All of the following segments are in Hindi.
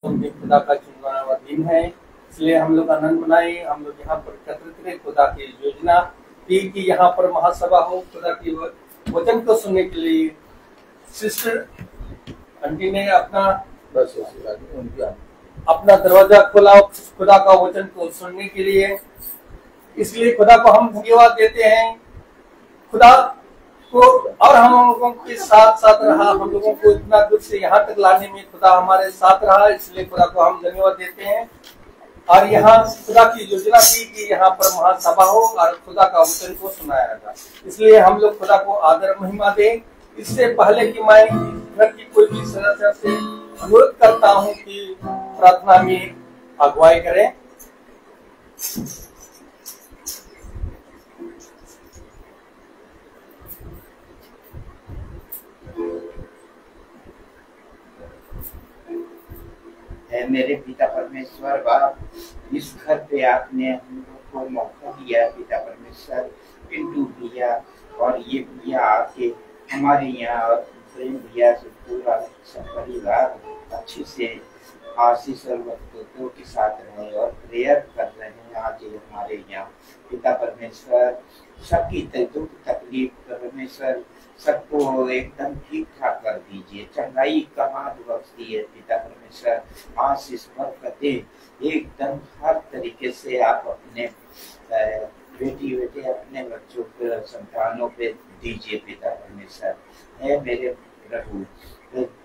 उनके खुदा का चुना हुआ दिन है, इसलिए हम लोग आनंद मनाए। हम लोग यहाँ पर एकत्रित हुए, खुदा की योजना थी कि यहाँ पर महासभा हो, खुदा की वचन को सुनने के लिए। सिस्टर आंटी ने अपना दरवाजा खोला खुदा का वचन को सुनने के लिए, इसलिए खुदा को हम धन्यवाद देते हैं। खुदा को और हम लोगों के साथ साथ रहा, हम लोगों को इतना दूर से यहाँ तक लाने में खुदा हमारे साथ रहा, इसलिए खुदा को हम धन्यवाद देते हैं। और यहाँ खुदा की योजना थी कि यहाँ पर महासभा हो और खुदा का वचन को सुनाया जाए, इसलिए हम लोग खुदा को आदर महिमा दें। इससे पहले कि मैं घर की कोई भी सदस्य से अनुरोध करता हूँ कि प्रार्थना में अगुवाई करें। मेरे पिता परमेश्वर बाप, इस घर पे आपने हम लोग को मौका दिया पिता परमेश्वर, पिंटू भैया और ये भैया आके हमारे यहाँ और प्रेम भैया से पूरा परिवार अच्छे से आशीष और वक्तव्यों के साथ रहे और प्रेयर कर रहे हैं। आज हमारे यहाँ पिता परमेश्वर सबकी दुख तकलीफ परमेश्वर सबको एकदम ठीक ठाक कर दीजिए, चंगाई का हाथ बख्श है पिता परमेश्वर, आशीष बरकतें एकदम हर तरीके से आप अपने बेटे अपने बच्चों पे संतानों पे दीजिए पिता परमेश्वर। है मेरे प्रभु,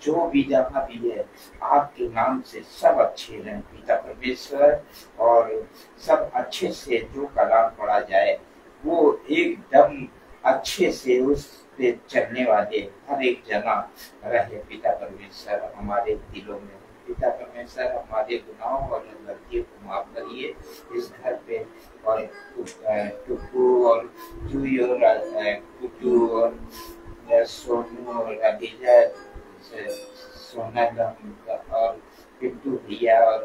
जो भी जहाँ भी है आपके नाम से सब अच्छे रहें पिता परमेश्वर, और सब अच्छे से जो कलाम पढ़ा जाए वो एकदम अच्छे से उस पे चलने वाले हर एक जना रहे पिता परमेश्वर हमारे दिलों में। पिता परमेश्वर हमारे गुनाहों और गलतियों को माफ करिए इस घर पे, और टुकू और जूही और कुटू और सोनू और अदीजा सोनल और पिंटू भैया और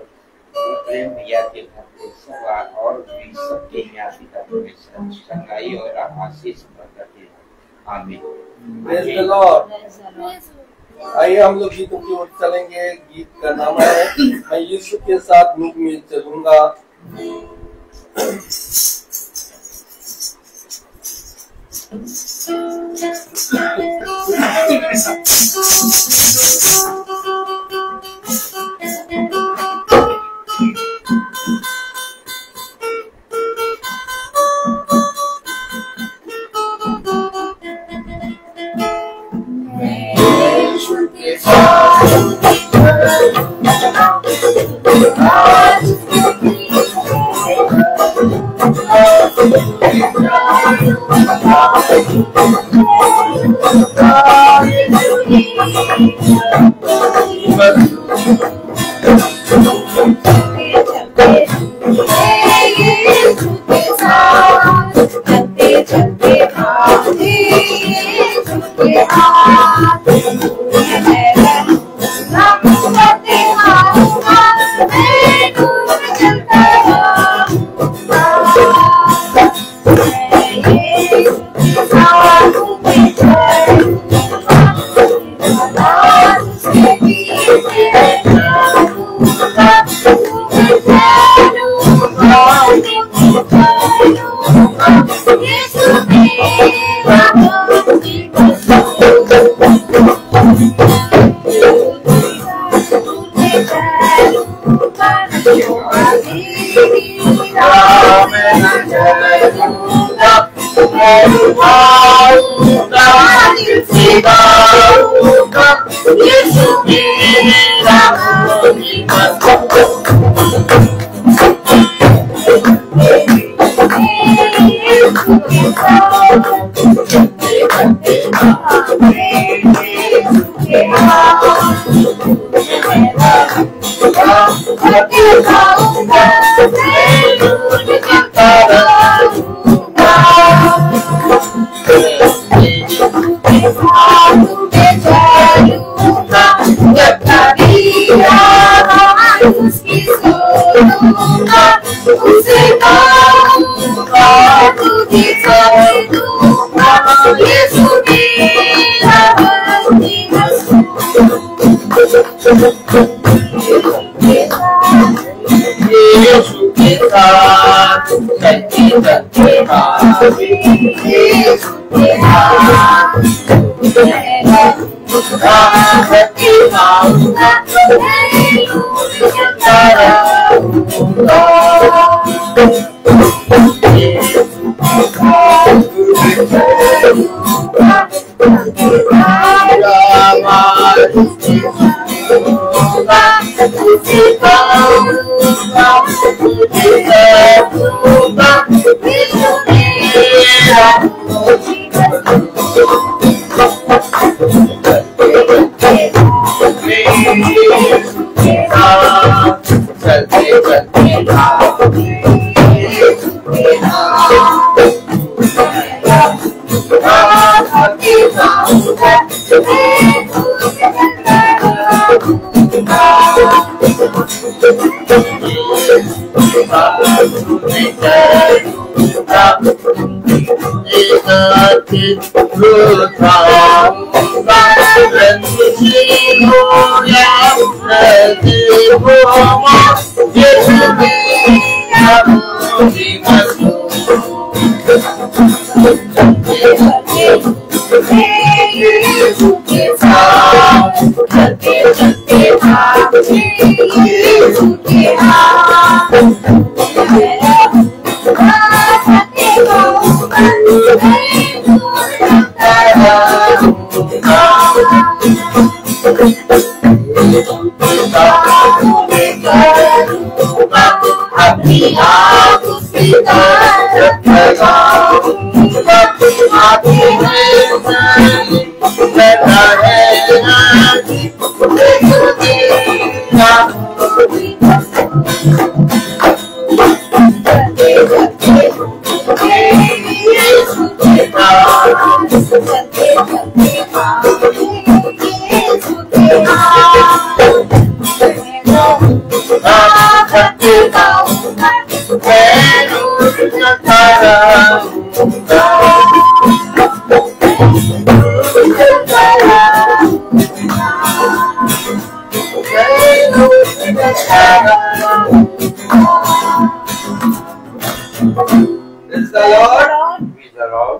प्रेम भैया के घर पे सब और भी सबके यहाँ पिता परमेश्वर चंगाई और आशीष बरकतें। आमीन। Praise the Lord. आइए हम लोग गीतों की ओर चलेंगे। गीत का नाम है मैं यीशु के साथ मुख में चलूंगा।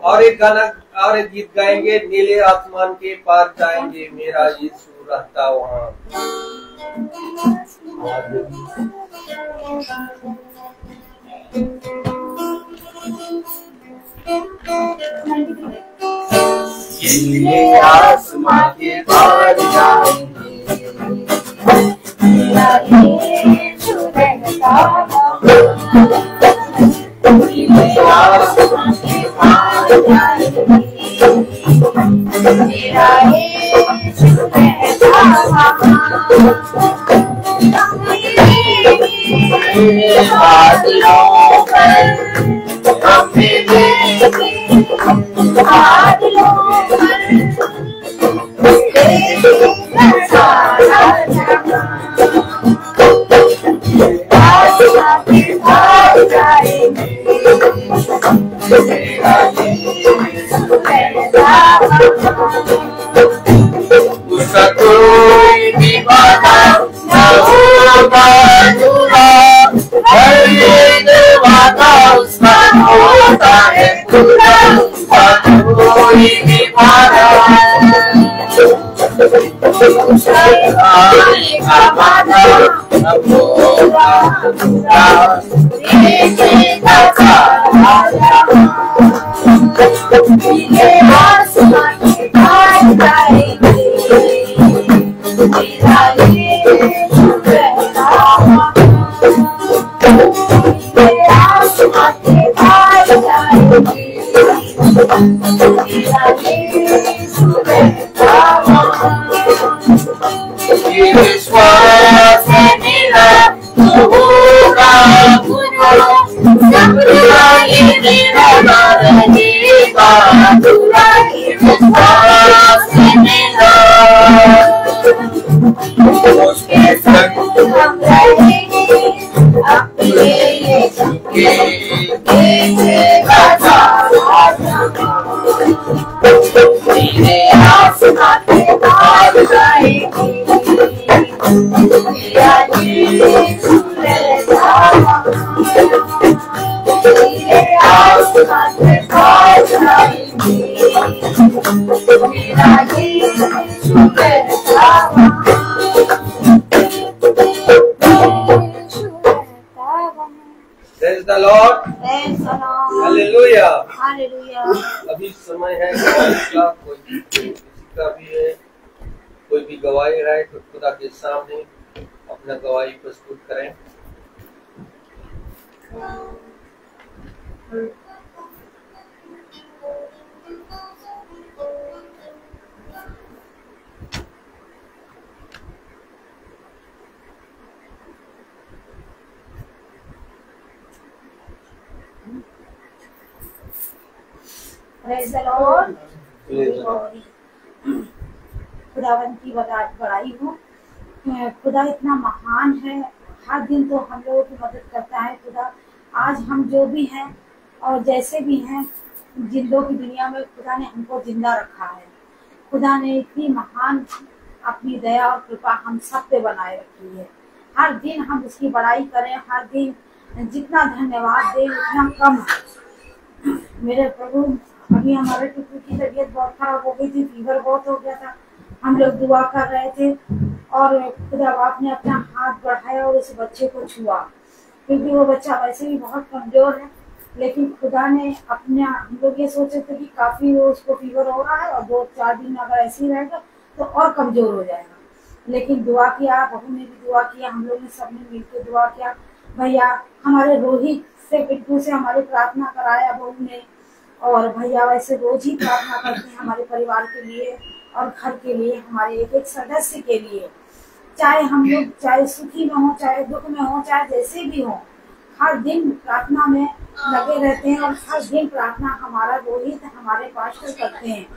और एक गाना और एक गीत गाएंगे, नीले आसमान के पार जाएंगे, मेरा यीशु रहता वहाँ। नीले आसमान के पार जाएंगे, मेरा यीशु रहता वहाँ। नीले आसमान के पार जाएंगे, मेरा यीशु रहता वहाँ। बादलों पर हमें लेके, बादलों पर सारा जहां आसमां के पार जाएंगे, मेरा यीशु रहता वहाँ। उसका कोई भी वादा न होगा अधूरा, हर एक वादा उसका होता है पूरा। उसका कोई भी वादा का वादा न होगा अधूरा, देखेगा सारा जहां। नीले आसमान के पार जाएंगे, मेरा यीशु रहता वहाँ। नीले आसमान के पार जाएंगे, मेरा यीशु रहता वहाँ। ये विश्वास है मेरा तो होगा पूरा, सपना ये मेरा रहेगा पूरा। ये विश्वास है मेरा, उसके संग हम रहेंगे, अपने यीशु के देखेगा सारा जहां। नीले आसमान के पार जाएंगे, मेरा यीशु रहता वहाँ। The Lord, Praise the Lord. Hallelujah. Hallelujah. अभी समय है गवाही का, कोई किसी का भी है, कोई भी गवाही रहे तो खुदा के सामने अपना गवाही प्रस्तुत करें। Praise the Lord. Praise the Lord. खुदावन की बड़ाई हो। खुदा इतना महान है, हर दिन तो हम लोगों की मदद करता है। खुदा आज हम जो भी हैं और जैसे भी हैं, जिंदों की दुनिया में खुदा ने हमको जिंदा रखा है। खुदा ने इतनी महान अपनी दया और कृपा हम सब पे बनाए रखी है। हर दिन हम उसकी बड़ाई करें, हर दिन जितना धन्यवाद दें उतना कम है। मेरे प्रभु, अभी हमारे टुकड़ू की तबीयत बहुत खराब हो गई थी, फीवर बहुत हो गया था। हम लोग दुआ कर रहे थे और खुदा बाप ने अपना हाथ बढ़ाया और उस बच्चे को छुआ, क्योंकि वो बच्चा वैसे भी बहुत कमजोर है। लेकिन खुदा ने अपने, हम लोग ये सोचे थे कि काफी वो उसको फीवर हो रहा है और 2-4 दिन अगर ऐसे ही रहेगा तो और कमजोर हो जाएगा। लेकिन दुआ किया, बहू ने भी दुआ किया, हम लोग ने सबने मिलकर दुआ किया। भैया हमारे रोहित से, पिट्टू से हमारी प्रार्थना कराया बहू ने, और भैया वैसे रोज ही प्रार्थना करते हैं हमारे परिवार के लिए और घर के लिए, हमारे एक एक सदस्य के लिए। चाहे हम लोग चाहे सुखी में हो, चाहे दुख में हो, चाहे जैसे भी हो, हर दिन प्रार्थना में लगे रहते हैं और हर दिन प्रार्थना हमारा रोहित हमारे पास्टर करते हैं,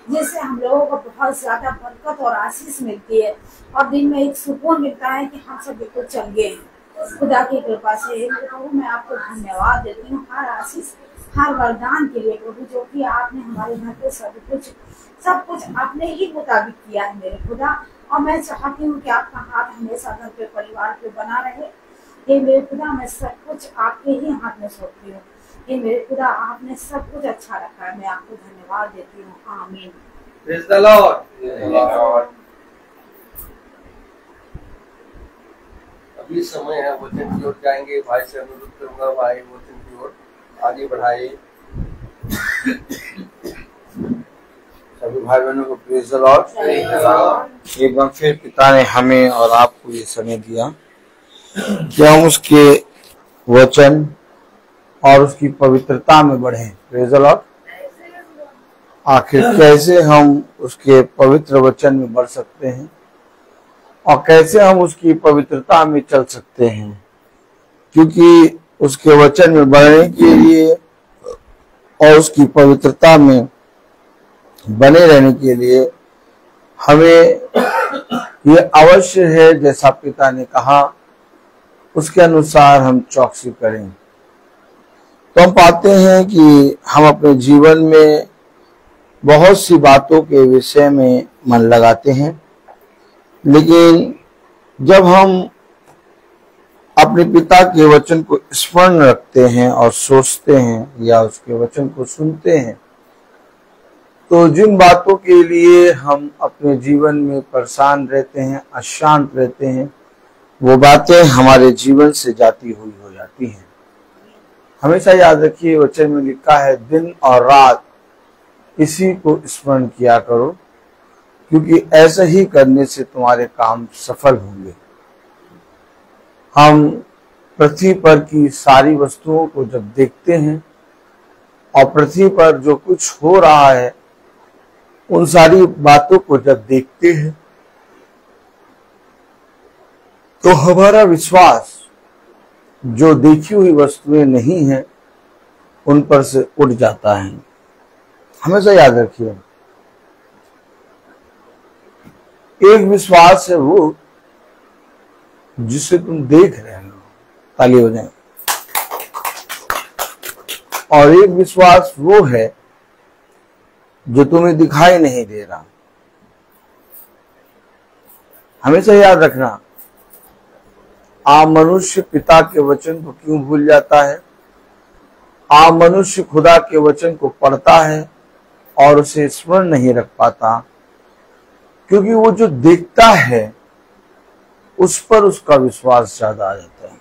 जिससे हम लोगों को बहुत ज्यादा बरकत और आशीष मिलती है और दिन में एक सुकून मिलता है कि हम सब बिल्कुल चंगे हैं खुदा की कृपा से। प्रभु मैं आपको धन्यवाद देती हूँ हर आशीष, हर वरदान के लिए प्रभु, जो कि आपने हमारे घर पे सब कुछ आपने ही मुताबिक किया है मेरे खुदा। और मैं चाहती हूँ कि आपका हाथ हमेशा घर पे, परिवार पे बना रहे। ये मेरे खुदा, मैं सब कुछ आपके ही हाथ में सौंपती हूँ। ये मेरे खुदा, आपने सब कुछ अच्छा रखा है, मैं आपको धन्यवाद देती हूँ। आमीन। Praise the Lord. अभी समय है, वचन की ओर जाएंगे। भाई से अनुरोध करूंगा, भाई वचन की ओर आगे बढ़ाए। सभी भाई बहनों को प्रेज़ द लॉर्ड। एक बार फिर पिता ने हमें और आपको ये समय दिया कि हम उसके वचन और उसकी पवित्रता में बढ़ें। Praise the Lord. आखिर कैसे हम उसके पवित्र वचन में बढ़ सकते हैं और कैसे हम उसकी पवित्रता में चल सकते हैं, क्योंकि उसके वचन में बढ़ने के लिए और उसकी पवित्रता में बने रहने के लिए हमें ये अवश्य है, जैसा पिता ने कहा उसके अनुसार हम चौकसी करें। तो हम पाते हैं कि हम अपने जीवन में बहुत सी बातों के विषय में मन लगाते हैं, लेकिन जब हम अपने पिता के वचन को स्मरण रखते हैं और सोचते हैं या उसके वचन को सुनते हैं, तो जिन बातों के लिए हम अपने जीवन में परेशान रहते हैं, अशांत रहते हैं, वो बातें हमारे जीवन से जाती हुई हो जाती हैं। हमेशा याद रखिए, वचन में लिखा है, दिन और रात इसी को स्मरण किया करो, क्योंकि ऐसा ही करने से तुम्हारे काम सफल होंगे। हम पृथ्वी पर की सारी वस्तुओं को जब देखते हैं और पृथ्वी पर जो कुछ हो रहा है उन सारी बातों को जब देखते हैं, तो हमारा विश्वास जो देखी हुई वस्तुएं नहीं है उन पर से उठ जाता है। हमेशा याद रखिए, एक विश्वास है वो जिसे तुम देख रहे हो, ताली हो जाए, और एक विश्वास वो है जो तुम्हें दिखाई नहीं दे रहा। हमेशा याद रखना, आम मनुष्य पिता के वचन को क्यों भूल जाता है? आम मनुष्य खुदा के वचन को पढ़ता है और उसे स्मरण नहीं रख पाता, क्योंकि वो जो देखता है उस पर उसका विश्वास ज्यादा आ जाता है।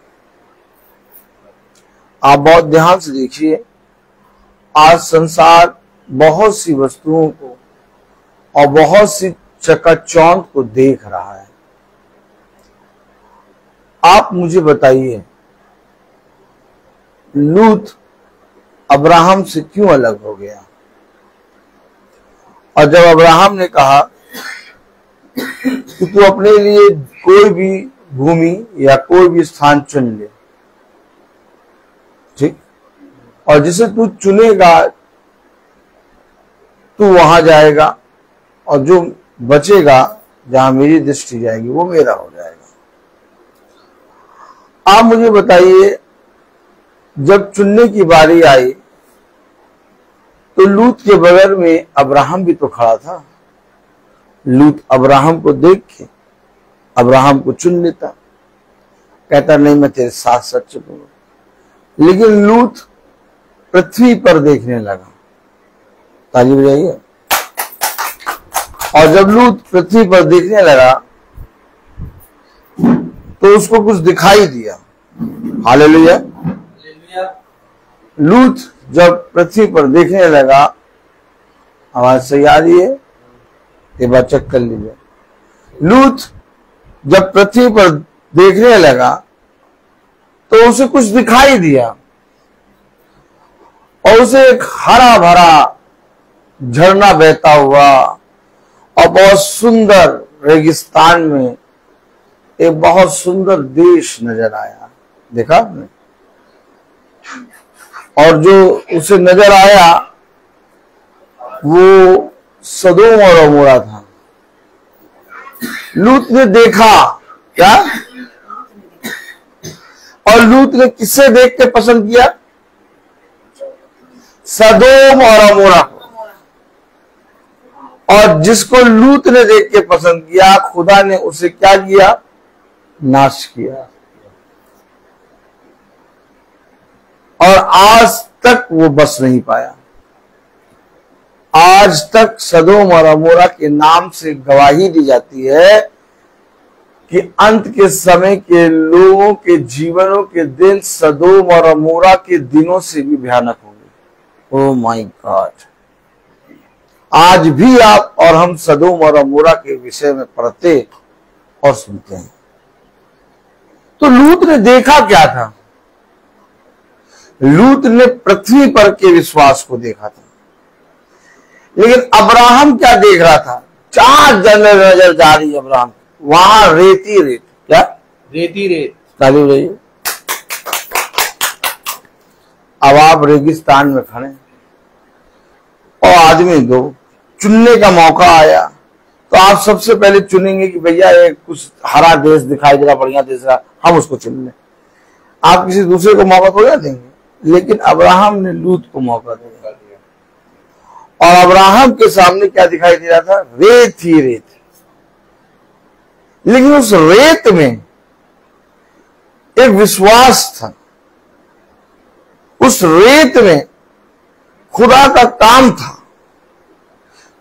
आप बहुत ध्यान से देखिए, आज संसार बहुत सी वस्तुओं को और बहुत सी चकाचौंध को देख रहा है। आप मुझे बताइए, लूत अब्राहम से क्यों अलग हो गया? और जब अब्राहम ने कहा कि तू अपने लिए कोई भी भूमि या कोई भी स्थान चुन ले, ठीक, और जिसे तू चुनेगा तू वहां जाएगा, और जो बचेगा जहां मेरी दृष्टि जाएगी वो मेरा हो जाएगा। आप मुझे बताइए, जब चुनने की बारी आई तो लूत के बगल में अब्राहम भी तो खड़ा था। लूत अब्राहम को देख के अब्राहम को चुन लेता, कहता नहीं मैं तेरे साथ साथ चलूंगा। लेकिन लूत पृथ्वी पर देखने लगा। ताली बजाइए। और जब लूत पृथ्वी पर देखने लगा तो उसको कुछ दिखाई दिया। हालेलुया। लूत जब पृथ्वी पर देखने लगा, आवाज सही आ रही है? ये बात चेक कर लीजिए। लूत जब पृथ्वी पर देखने लगा तो उसे कुछ दिखाई दिया, और उसे एक हरा भरा झरना बहता हुआ और बहुत सुंदर रेगिस्तान में एक बहुत सुंदर देश नजर आया। देखा आपने? और जो उसे नजर आया वो सदोम और अमोरा था। लूत ने देखा क्या? और लूत ने किससे देख के पसंद किया? सदोम और अमोरा। और जिसको लूत ने देख के पसंद किया, खुदा ने उसे क्या किया? नाश किया। और आज तक वो बस नहीं पाया। आज तक सदोम और अमोरा के नाम से गवाही दी जाती है कि अंत के समय के लोगों के जीवनों के दिन सदोम और अमोरा के दिनों से भी भयानक होंगे। Oh my God. आज भी आप और हम सदोम और अमोरा के विषय में पढ़ते और सुनते हैं। तो लूत ने देखा क्या था? लूत ने पृथ्वी पर के विश्वास को देखा था। लेकिन अब्राहम क्या देख रहा था? 4 जगह नजर जा रही अब्राहम, वहां रेती रेत। क्या? रेती रेत। चालू रही। अब आप रेगिस्तान में खड़े और आदमी दो, चुनने का मौका आया तो आप सबसे पहले चुनेंगे कि भैया ये कुछ हरा देश दिखाई दे रहा, बढ़िया देश रहा, हम उसको चुन लें। आप किसी दूसरे को मौका थोड़ा देंगे। लेकिन अब्राहम ने लूत को मौका दिया, और अब्राहम के सामने क्या दिखाई दे रहा था? रेत ही रेत। लेकिन उस रेत में एक विश्वास था। उस रेत में खुदा का काम था।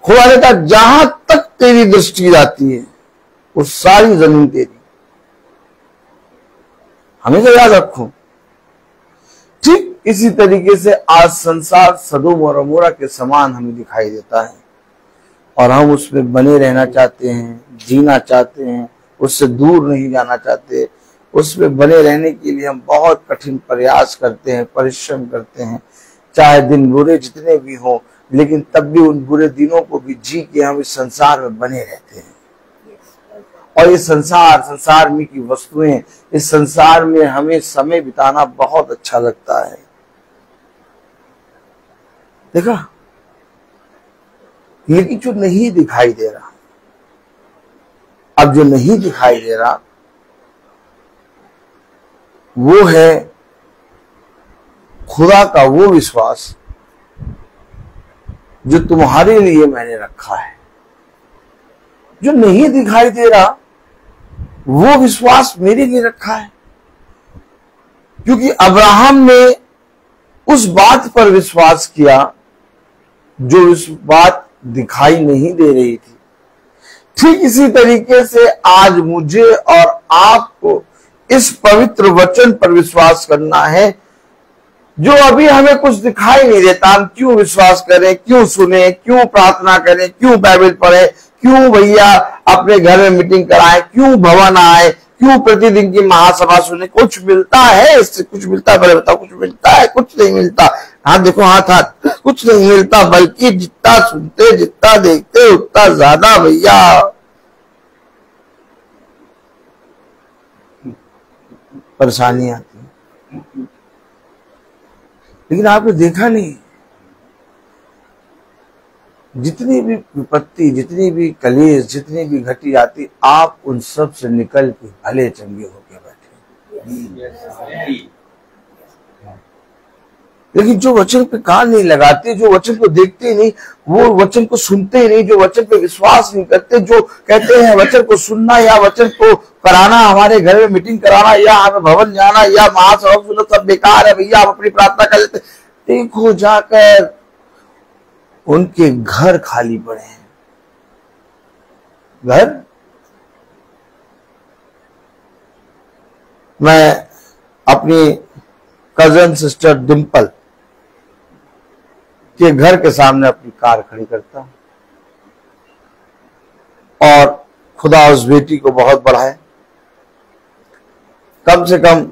खुदा ने कहा जहां तक तेरी दृष्टि जाती है वो सारी जमीन तेरी। हमेशा याद रखो। ठीक इसी तरीके से आज संसार सदोम और अमोरा के समान हमें दिखाई देता है, और हम उसमें बने रहना चाहते हैं, जीना चाहते हैं, उससे दूर नहीं जाना चाहते। उसमें बने रहने के लिए हम बहुत कठिन प्रयास करते हैं, परिश्रम करते हैं, चाहे दिन बुरे जितने भी हों, लेकिन तब भी उन बुरे दिनों को भी जी के हम इस संसार में बने रहते हैं। और ये संसार में की वस्तुएं, इस संसार में हमें समय बिताना बहुत अच्छा लगता है। देखा? लेकिन जो नहीं दिखाई दे रहा, अब जो नहीं दिखाई दे रहा वो है खुदा का वो विश्वास जो तुम्हारे लिए मैंने रखा है। जो नहीं दिखाई दे रहा वो विश्वास मेरे लिए रखा है, क्योंकि अब्राहम ने उस बात पर विश्वास किया जो इस बात दिखाई नहीं दे रही थी। ठीक इसी तरीके से आज मुझे और आपको इस पवित्र वचन पर विश्वास करना है जो अभी हमें कुछ दिखाई नहीं देता, हम क्यों विश्वास करें, क्यों सुने, क्यों प्रार्थना करें, क्यों बाइबल पढ़े, क्यों भैया अपने घर में मीटिंग कराएं, क्यों भवन आए, क्यों प्रतिदिन की महासभा सुने? कुछ मिलता है इससे? कुछ मिलता है? बताओ, कुछ मिलता है? कुछ नहीं मिलता। हाथ देखो, हाथ हाथ, कुछ नहीं मिलता, बल्कि जितना सुनते, जितना देखते, उतना ज्यादा भैया परेशानी आती है। लेकिन आपने देखा नहीं, जितनी भी विपत्ति, जितनी भी कलेश, जितनी भी घटी आती, आप उन सब से निकल के भले चंगे होके बैठे। लेकिन जो वचन पे कान नहीं लगाते, जो वचन को देखते नहीं, वो वचन को सुनते नहीं, जो वचन पे विश्वास नहीं करते, जो कहते हैं वचन को सुनना या वचन को कराना, हमारे घर में मीटिंग कराना या हमें भवन जाना या महासभा सुनना सब बेकार है भैया, आप अपनी प्रार्थना कर लेते। देखो जाकर उनके घर खाली पड़े हैं। घर, मैं अपनी कजन सिस्टर डिम्पल के घर के सामने अपनी कार खड़ी करता हूं और खुदा उस बेटी को बहुत बढ़ाए। कम से कम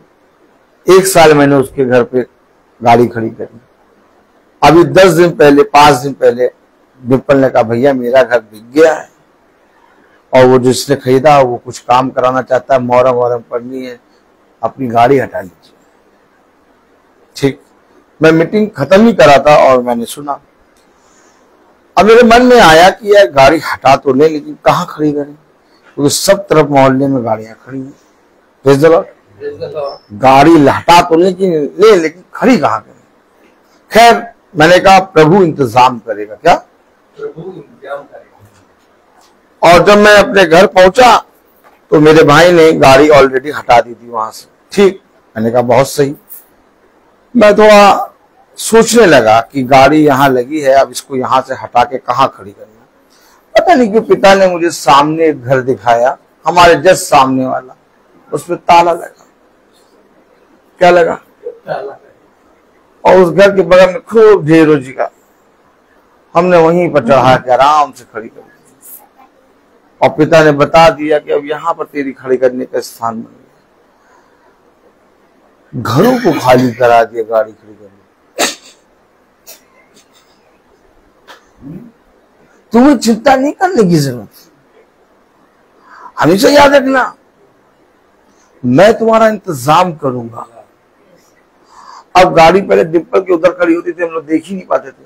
1 साल मैंने उसके घर पे गाड़ी खड़ी करी। अभी 10 दिन पहले, 5 दिन पहले डिम्पल ने कहा भैया मेरा घर बिक गया है और वो जिसने खरीदा वो कुछ काम कराना चाहता है, मोहरम वोहरम पड़नी है, अपनी गाड़ी हटा लीजिए। ठीक, मैं मीटिंग खत्म ही करा था और मैंने सुना। अब मेरे मन में आया कि यार गाड़ी हटा तो ले, लेकिन कहाँ खड़ी करें, क्योंकि सब तरफ मोहल्ले में गाड़ियां खड़ी हैं। Praise the Lord. गाड़ी हटा तो ले, लेकिन खड़ी कहाँ करें? खैर मैंने कहा प्रभु इंतजाम करेगा। क्या? प्रभु इंतजाम करेगा। और जब मैं अपने घर पहुंचा तो मेरे भाई ने गाड़ी ऑलरेडी हटा दी थी वहां से। ठीक, मैंने कहा बहुत सही। मैं थोड़ा सोचने लगा कि गाड़ी यहाँ लगी है, अब इसको यहाँ से हटा के कहाँ खड़ी करना। पता नहीं क्यों पिता ने मुझे सामने एक घर दिखाया, हमारे जस्ट सामने वाला, उसमें ताला लगा। क्या लगा? ताला। और उस घर के बगल में खूब ढेरों जगह, हमने वहीं पर चढ़ा के आराम से खड़ी कर दी। और पिता ने बता दिया कि अब यहाँ पर तेरी खड़ी करने का स्थान बन गया। घरों को खाली करा दिया गाड़ी खड़ी करने। तुम्हें चिंता नहीं करने की जरूरत, हमेशा याद रखना मैं तुम्हारा इंतजाम करूंगा। अब गाड़ी पहले डिम्पल के उधर खड़ी होती थी, हम लोग देख ही नहीं पाते थे।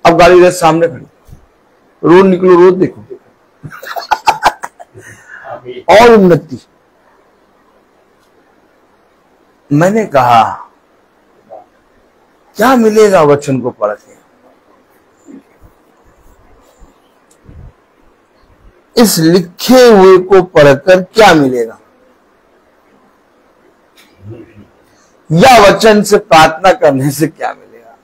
अब गाड़ी रहे सामने खड़ी, रोड निकलो, रोड देखो। और उन्नति। मैंने कहा क्या मिलेगा वचन को पढ़ के? इस लिखे हुए को पढ़कर क्या मिलेगा? या वचन से प्रार्थना करने से क्या मिलेगा?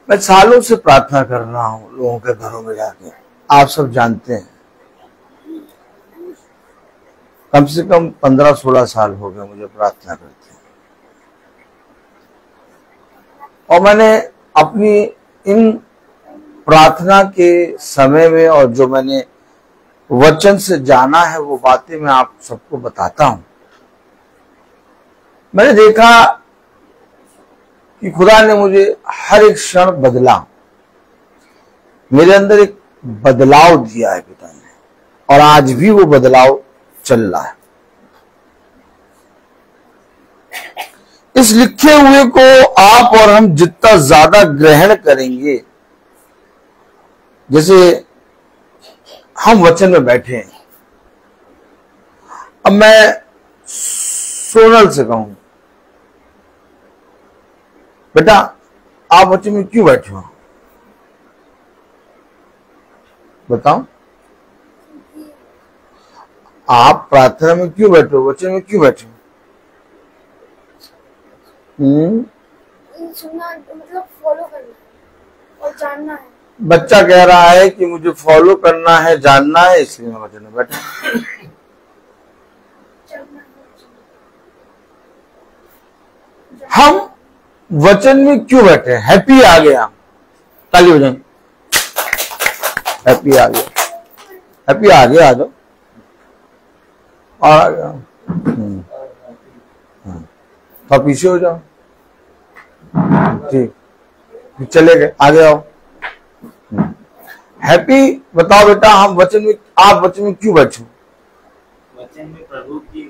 मैं सालों से प्रार्थना कर रहा हूं लोगों के घरों में जाके, आप सब जानते हैं। कम से कम 15-16 साल हो गए मुझे प्रार्थना करते हैं। और मैंने अपनी इन प्रार्थना के समय में और जो मैंने वचन से जाना है वो बातें मैं आप सबको बताता हूं। मैंने देखा कि खुदा ने मुझे हर एक क्षण बदला, मेरे अंदर एक बदलाव दिया है पिता ने, और आज भी वो बदलाव चल रहा है। इस लिखे हुए को आप और हम जितना ज्यादा ग्रहण करेंगे, जैसे हम वचन में बैठे हैं। अब मैं सोनल से कहूं, बेटा आप वचन में क्यों बैठे हो? बताओ, आप प्रार्थना में क्यों बैठे हो, वचन में क्यों बैठे हो? सुनना मतलब फॉलो करना और जानना है। बच्चा कह रहा है कि मुझे फॉलो करना है, जानना है, इसलिए मैं वचन में बैठा। हम वचन में क्यों बैठे हैं? हैप्पी आ गया, ताली हो जाए। हैप्पी आ गया, हैप्पी आ गया, आ जाओ और आ गया। तो पीछे हो जाओ, ठीक, चले गए, आगे आओ। हैप्पी बताओ बेटा, हम वचन में, आप वचन में क्यों बैठे? वचन में प्रभु के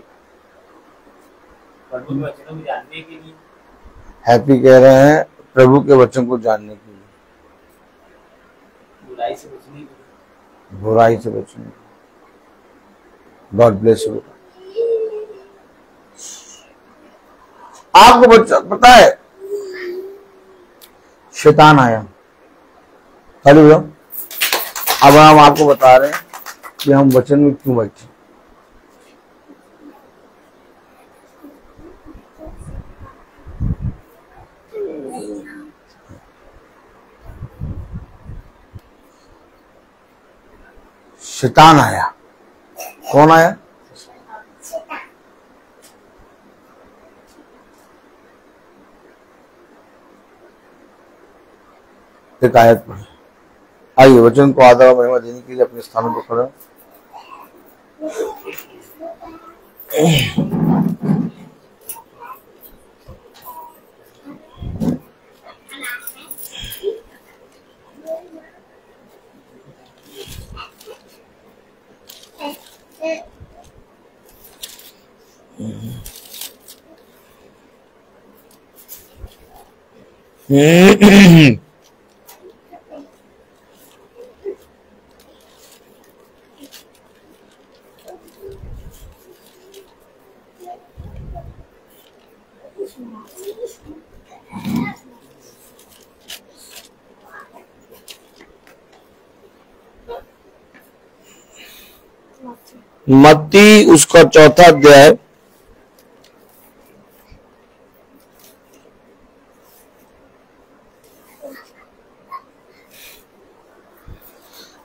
वचनों में जानने के लिए। हैप्पी कह रहे हैं प्रभु के वचन को जानने के लिए, बुराई से बचने के लिए। बुराई से बचने के लिए। God bless you. आपको पता है शैतान आया, खाली हो जाओ। अब हम आपको बता रहे हैं कि हम वचन में क्यों बैठे। शैतान आया। कौन आया? एक आयत पढ़े। आइए वचन को आदर और महिमा देने के लिए अपने स्थानों पर खड़े। मत्ती उसका 4था अध्याय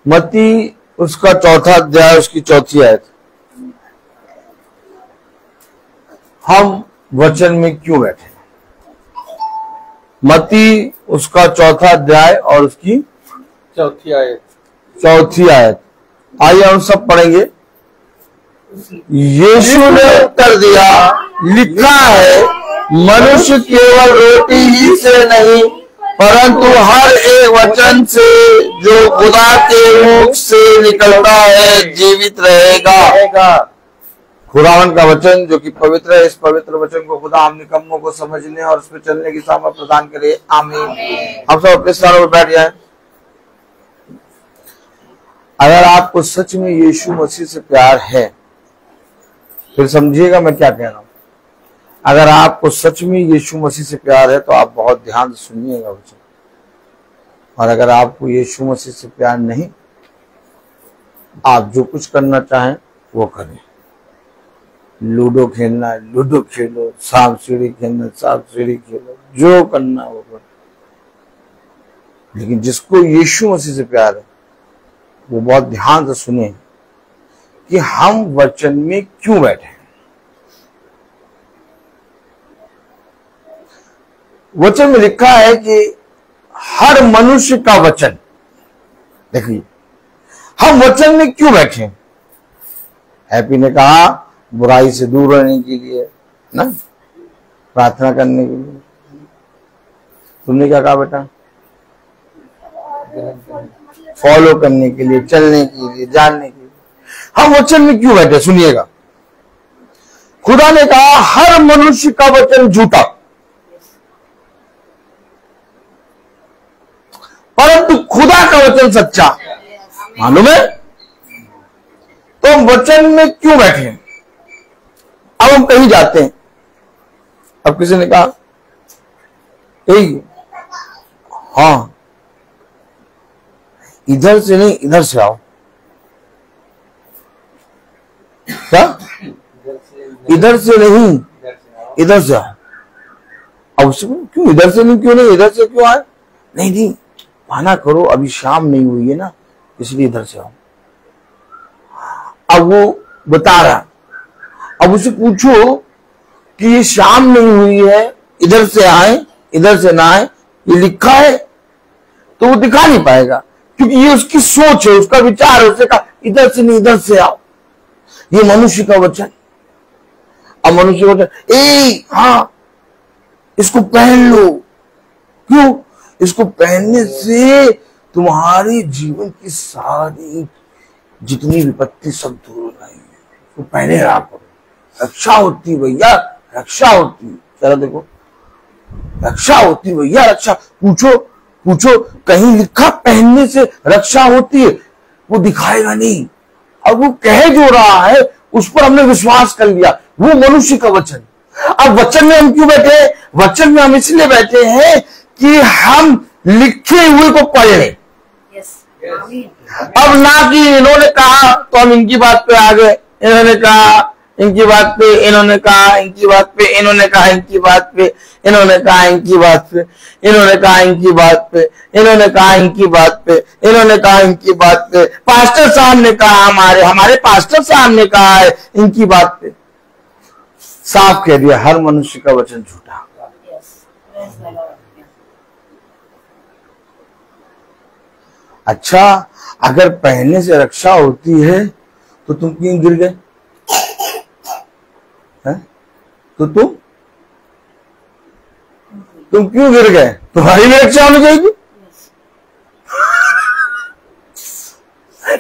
मत्ती उसका 4था अध्याय उसकी 4थी आयत। हम वचन में क्यों बैठे? मत्ती उसका 4था अध्याय और उसकी 4थी आयत। 4थी आयत। आइए हम सब पढ़ेंगे। यीशु ने उत्तर दिया, लिखा है मनुष्य केवल रोटी ही से नहीं परंतु हर एक वचन से जो खुदा के मुख से निकलता है जीवित रहेगा। खुदावन का वचन जो कि पवित्र है, इस पवित्र वचन को खुदा हम निकम्मों को समझने और उस पर चलने की सामर्थ प्रदान करे। आमीन। हम सब अपने स्थानों पर बैठ जाएं। अगर आपको सच में यीशु मसीह से प्यार है, फिर समझिएगा मैं क्या कह रहा हूं। अगर आपको सच में यीशु मसीह से प्यार है तो आप बहुत ध्यान से सुनिएगा वचन। और अगर आपको यीशु मसीह से प्यार नहीं, आप जो कुछ करना चाहें वो करें। लूडो खेलना है लूडो खेलो, सांप सीढ़ी खेलना सांप सीढ़ी खेलो, जो करना वो करो। लेकिन जिसको यीशु मसीह से प्यार है वो बहुत ध्यान से सुने कि हम वचन में क्यों बैठे हैं। वचन में लिखा है कि हर मनुष्य का वचन, देखिए हम वचन में क्यों बैठे हैं। हैप्पी ने कहा बुराई से दूर रहने के लिए ना, प्रार्थना करने के लिए। तुमने क्या कहा बेटा? फॉलो करने के लिए, चलने के लिए, जानने के लिए। हम वचन में क्यों बैठे? सुनिएगा, खुदा ने कहा हर मनुष्य का वचन झूठा परंतु खुदा का वचन सच्चा। मालूम है? तो हम वचन में क्यों बैठे हैं? अब हम कहीं जाते हैं, अब किसी ने कहा हाँ इधर से नहीं इधर से आओ। क्या? इधर से नहीं इधर से आओ। अब उससे क्यों इधर से नहीं, क्यों नहीं इधर से क्यों आए? नहीं बहाना करो, अभी शाम नहीं हुई है ना, इसलिए इधर से आओ। अब वो बता रहा, अब उसे पूछो कि ये शाम नहीं हुई है इधर से आए इधर से ना आए, ये लिखा है तो वो दिखा नहीं पाएगा, क्योंकि ये उसकी सोच है, उसका विचार है। उसने कहा इधर से नहीं इधर से आओ। ये मनुष्य का वचन। अब मनुष्य का वचन, हाँ इसको पहन लो। क्यों? इसको पहनने से तुम्हारी जीवन की सारी जितनी विपत्ति सब दूर हो जाएंगी। तो पहने रहा करो, रक्षा होती भैया, रक्षा होती। चलो देखो, रक्षा होती भैया, रक्षा। पूछो पूछो, कहीं लिखा पहनने से रक्षा होती है? वो दिखाएगा नहीं। अब वो कह जो रहा है उस पर हमने विश्वास कर लिया, वो मनुष्य का वचन। अब वचन में हम क्यों बैठे हैं? वचन में हम इसलिए बैठे हैं कि हम लिखे हुए को पढ़ लें। अब ना कि इन्होंने कहा तो हम इनकी बात पे आ गए, इन्होंने कहा इनकी बात पे, इन्होंने कहा इनकी बात पे, इन्होंने कहा इनकी बात पे, इन्होंने कहा इनकी बात पे, इन्होंने कहा इनकी बात पे, इन्होंने कहा इनकी बात पे, इन्होंने कहा इनकी बात पे, पास्टर साहब ने कहा, हमारे पास्टर साहब ने कहा है इनकी बात पे। साफ कह दिया, हर मनुष्य का वचन झूठा। अच्छा, अगर पहनने से रक्षा होती है तो तुम क्यों गिर गए? तो तुम क्यों गिर गए? तुम्हारी भी रक्षा होनी चाहिए।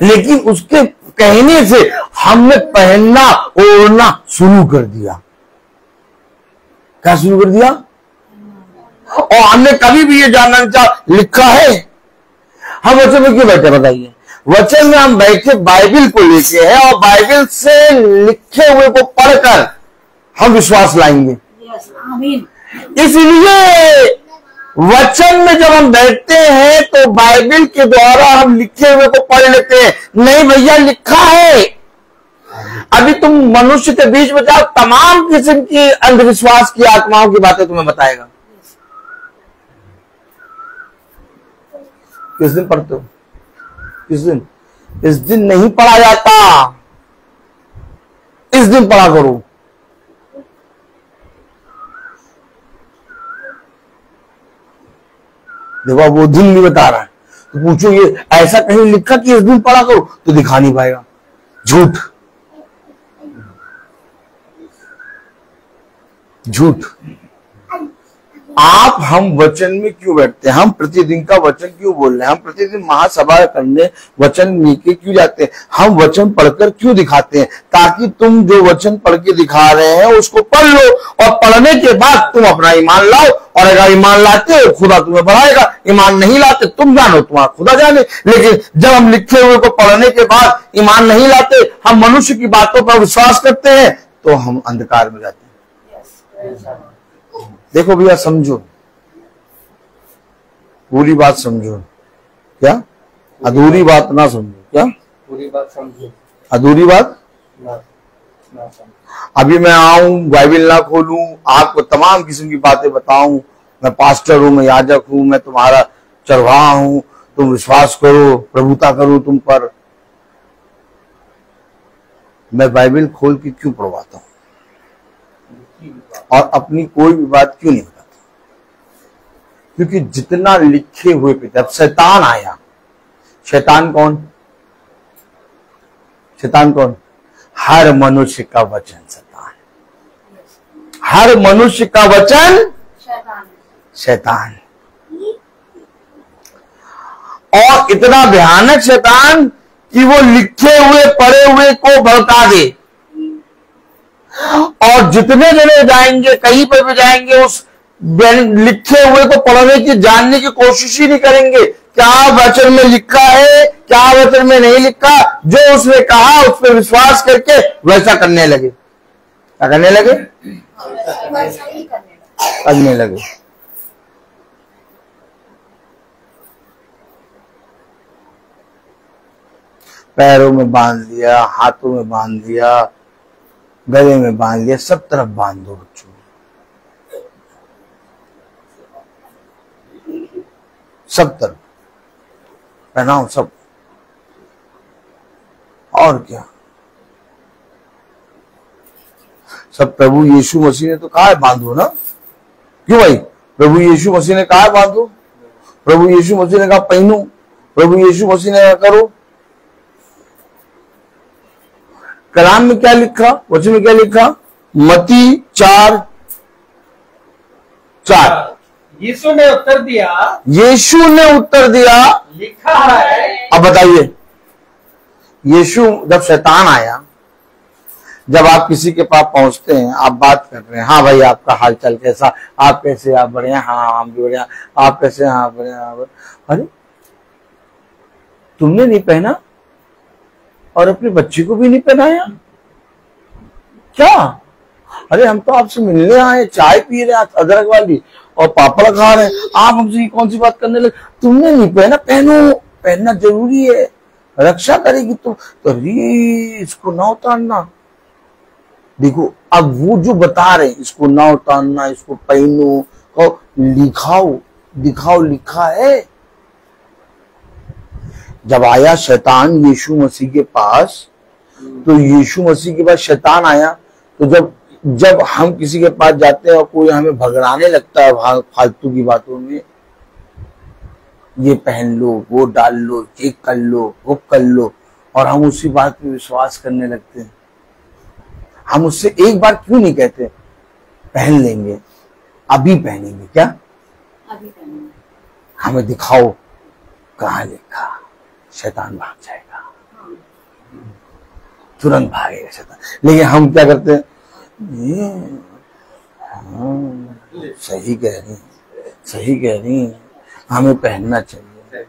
लेकिन उसके कहने से हमने पहनना ओढ़ना शुरू कर दिया। क्या शुरू कर दिया? और हमने कभी भी ये जानना चाहा लिखा है। हम वचन में क्यों बैठे बताइए? वचन में हम बैठे बाइबल को लेके हैं, और बाइबल से लिखे हुए को पढ़कर हम विश्वास लाएंगे। इसलिए वचन में जब हम बैठते हैं तो बाइबल के द्वारा हम लिखे हुए को पढ़ लेते हैं। नहीं भैया, लिखा है। अभी तुम मनुष्य के बीच में जाओ, तमाम किस्म की अंधविश्वास की आत्माओं की बातें तुम्हें बताएगा। किस दिन पढ़ते हो? किस दिन? इस दिन नहीं पढ़ा जाता, इस दिन पढ़ा करो। देखो, वो दिन नहीं बता रहा है तो पूछो ये ऐसा कहीं लिखा कि इस दिन पढ़ा करो, तो दिखा नहीं पाएगा। झूठ झूठ। आप हम वचन में क्यों बैठते हैं? हम प्रतिदिन का वचन क्यों बोल रहे हैं? हम प्रतिदिन महासभा करने वचन लेके क्यों जाते हैं? हम वचन पढ़कर क्यों दिखाते हैं? ताकि तुम जो वचन पढ़ के दिखा रहे हैं उसको पढ़ लो, और पढ़ने के बाद तुम अपना ईमान लाओ। और अगर ईमान लाते हो, खुदा तुम्हें बढ़ाएगा। ईमान नहीं लाते, तुम जानो, तुम्हारा खुदा जाने। लेकिन जब हम लिखे हुए को पढ़ने के बाद ईमान नहीं लाते, हम मनुष्य की बातों पर विश्वास करते हैं, तो हम अंधकार में जाते हैं। देखो भैया, समझो, पूरी बात समझो। क्या? अधूरी बात ना समझो। क्या? पूरी बात समझो, अधूरी बात ना समझो। अभी मैं आऊं, बाइबल ना खोलूं, आपको तमाम किस्म की बातें बताऊं, मैं पास्टर हूं, मैं याजक हूं, मैं तुम्हारा चरवाहा हूं, तुम विश्वास करो, प्रभुता करो तुम पर। मैं बाइबल खोल के क्यों पढ़वाता हूं और अपनी कोई भी बात क्यों नहीं बताता? क्योंकि जितना लिखे हुए पे, जब शैतान आया, शैतान कौन? शैतान कौन? हर मनुष्य का वचन शैतान। हर मनुष्य का वचन शैतान। और इतना भयानक शैतान कि वो लिखे हुए पढ़े हुए को भड़का दे। और जितने जने जाएंगे, कहीं पर भी जाएंगे, उस लिखे हुए को पढ़ने की, जानने की कोशिश ही नहीं करेंगे। क्या वचन में लिखा है, क्या वचन में नहीं लिखा। जो उसने कहा उस पर विश्वास करके वैसा करने लगे। क्या करने लगे? करने लगे। पैरों में बांध लिया, हाथों में बांध लिया, गले में बांध लिया, सब तरफ बांध दो बच्चों। सब तरफ पहनाओ सब। और क्या? सब प्रभु यीशु मसीह ने तो कहा है बांधो ना। क्यों भाई? प्रभु यीशु मसीह ने कहा बांधो, प्रभु यीशु मसीह ने कहा पहनो, प्रभु यीशु मसीह ने कहा करो। कलाम में क्या लिखा, वचन में क्या लिखा? मत्ती 4:4। यीशु ने उत्तर दिया, यीशु ने उत्तर दिया, लिखा है। अब बताइए, यीशु जब शैतान आया, जब आप किसी के पास पहुंचते हैं, आप बात कर रहे हैं, हाँ भाई आपका हाल चाल कैसा, आप कैसे, आप बढ़िया, हाँ हम भी बढ़िया, आप कैसे, हाँ बढ़िया। अरे तुमने नहीं पहना और अपने बच्चे को भी नहीं पहनाया क्या? अरे हम तो आपसे मिलने आए, चाय पी रहे हैं अदरक वाली और पापड़ खा रहे हैं, आप हमसे कौन सी बात करने लगे? तुमने नहीं पहना, पहनो, पहनना जरूरी है, रक्षा करेगी तो इसको ना उतारना। देखो अब वो जो बता रहे हैं, इसको ना उतारना, इसको पहनो, और लिखाओ, दिखाओ, लिखा है। जब आया शैतान यीशु मसीह के पास, तो यीशु मसीह के पास शैतान आया, तो जब हम किसी के पास जाते हैं और कोई हमें भगड़ाने लगता है फालतू की बातों में, ये पहन लो, वो डाल लो, ये कर लो, वो कर लो, और हम उसी बात पे विश्वास करने लगते हैं। हम उससे एक बार क्यों नहीं कहते पहन लेंगे, अभी पहनेंगे? क्या अभी पहनेंगे? हमें दिखाओ कहाँ लिखा। शैतान भाग जाएगा, तुरंत भागेगा शैतान। लेकिन हम क्या करते हैं? हाँ, सही कह रही, सही कह रही, हमें पहनना चाहिए,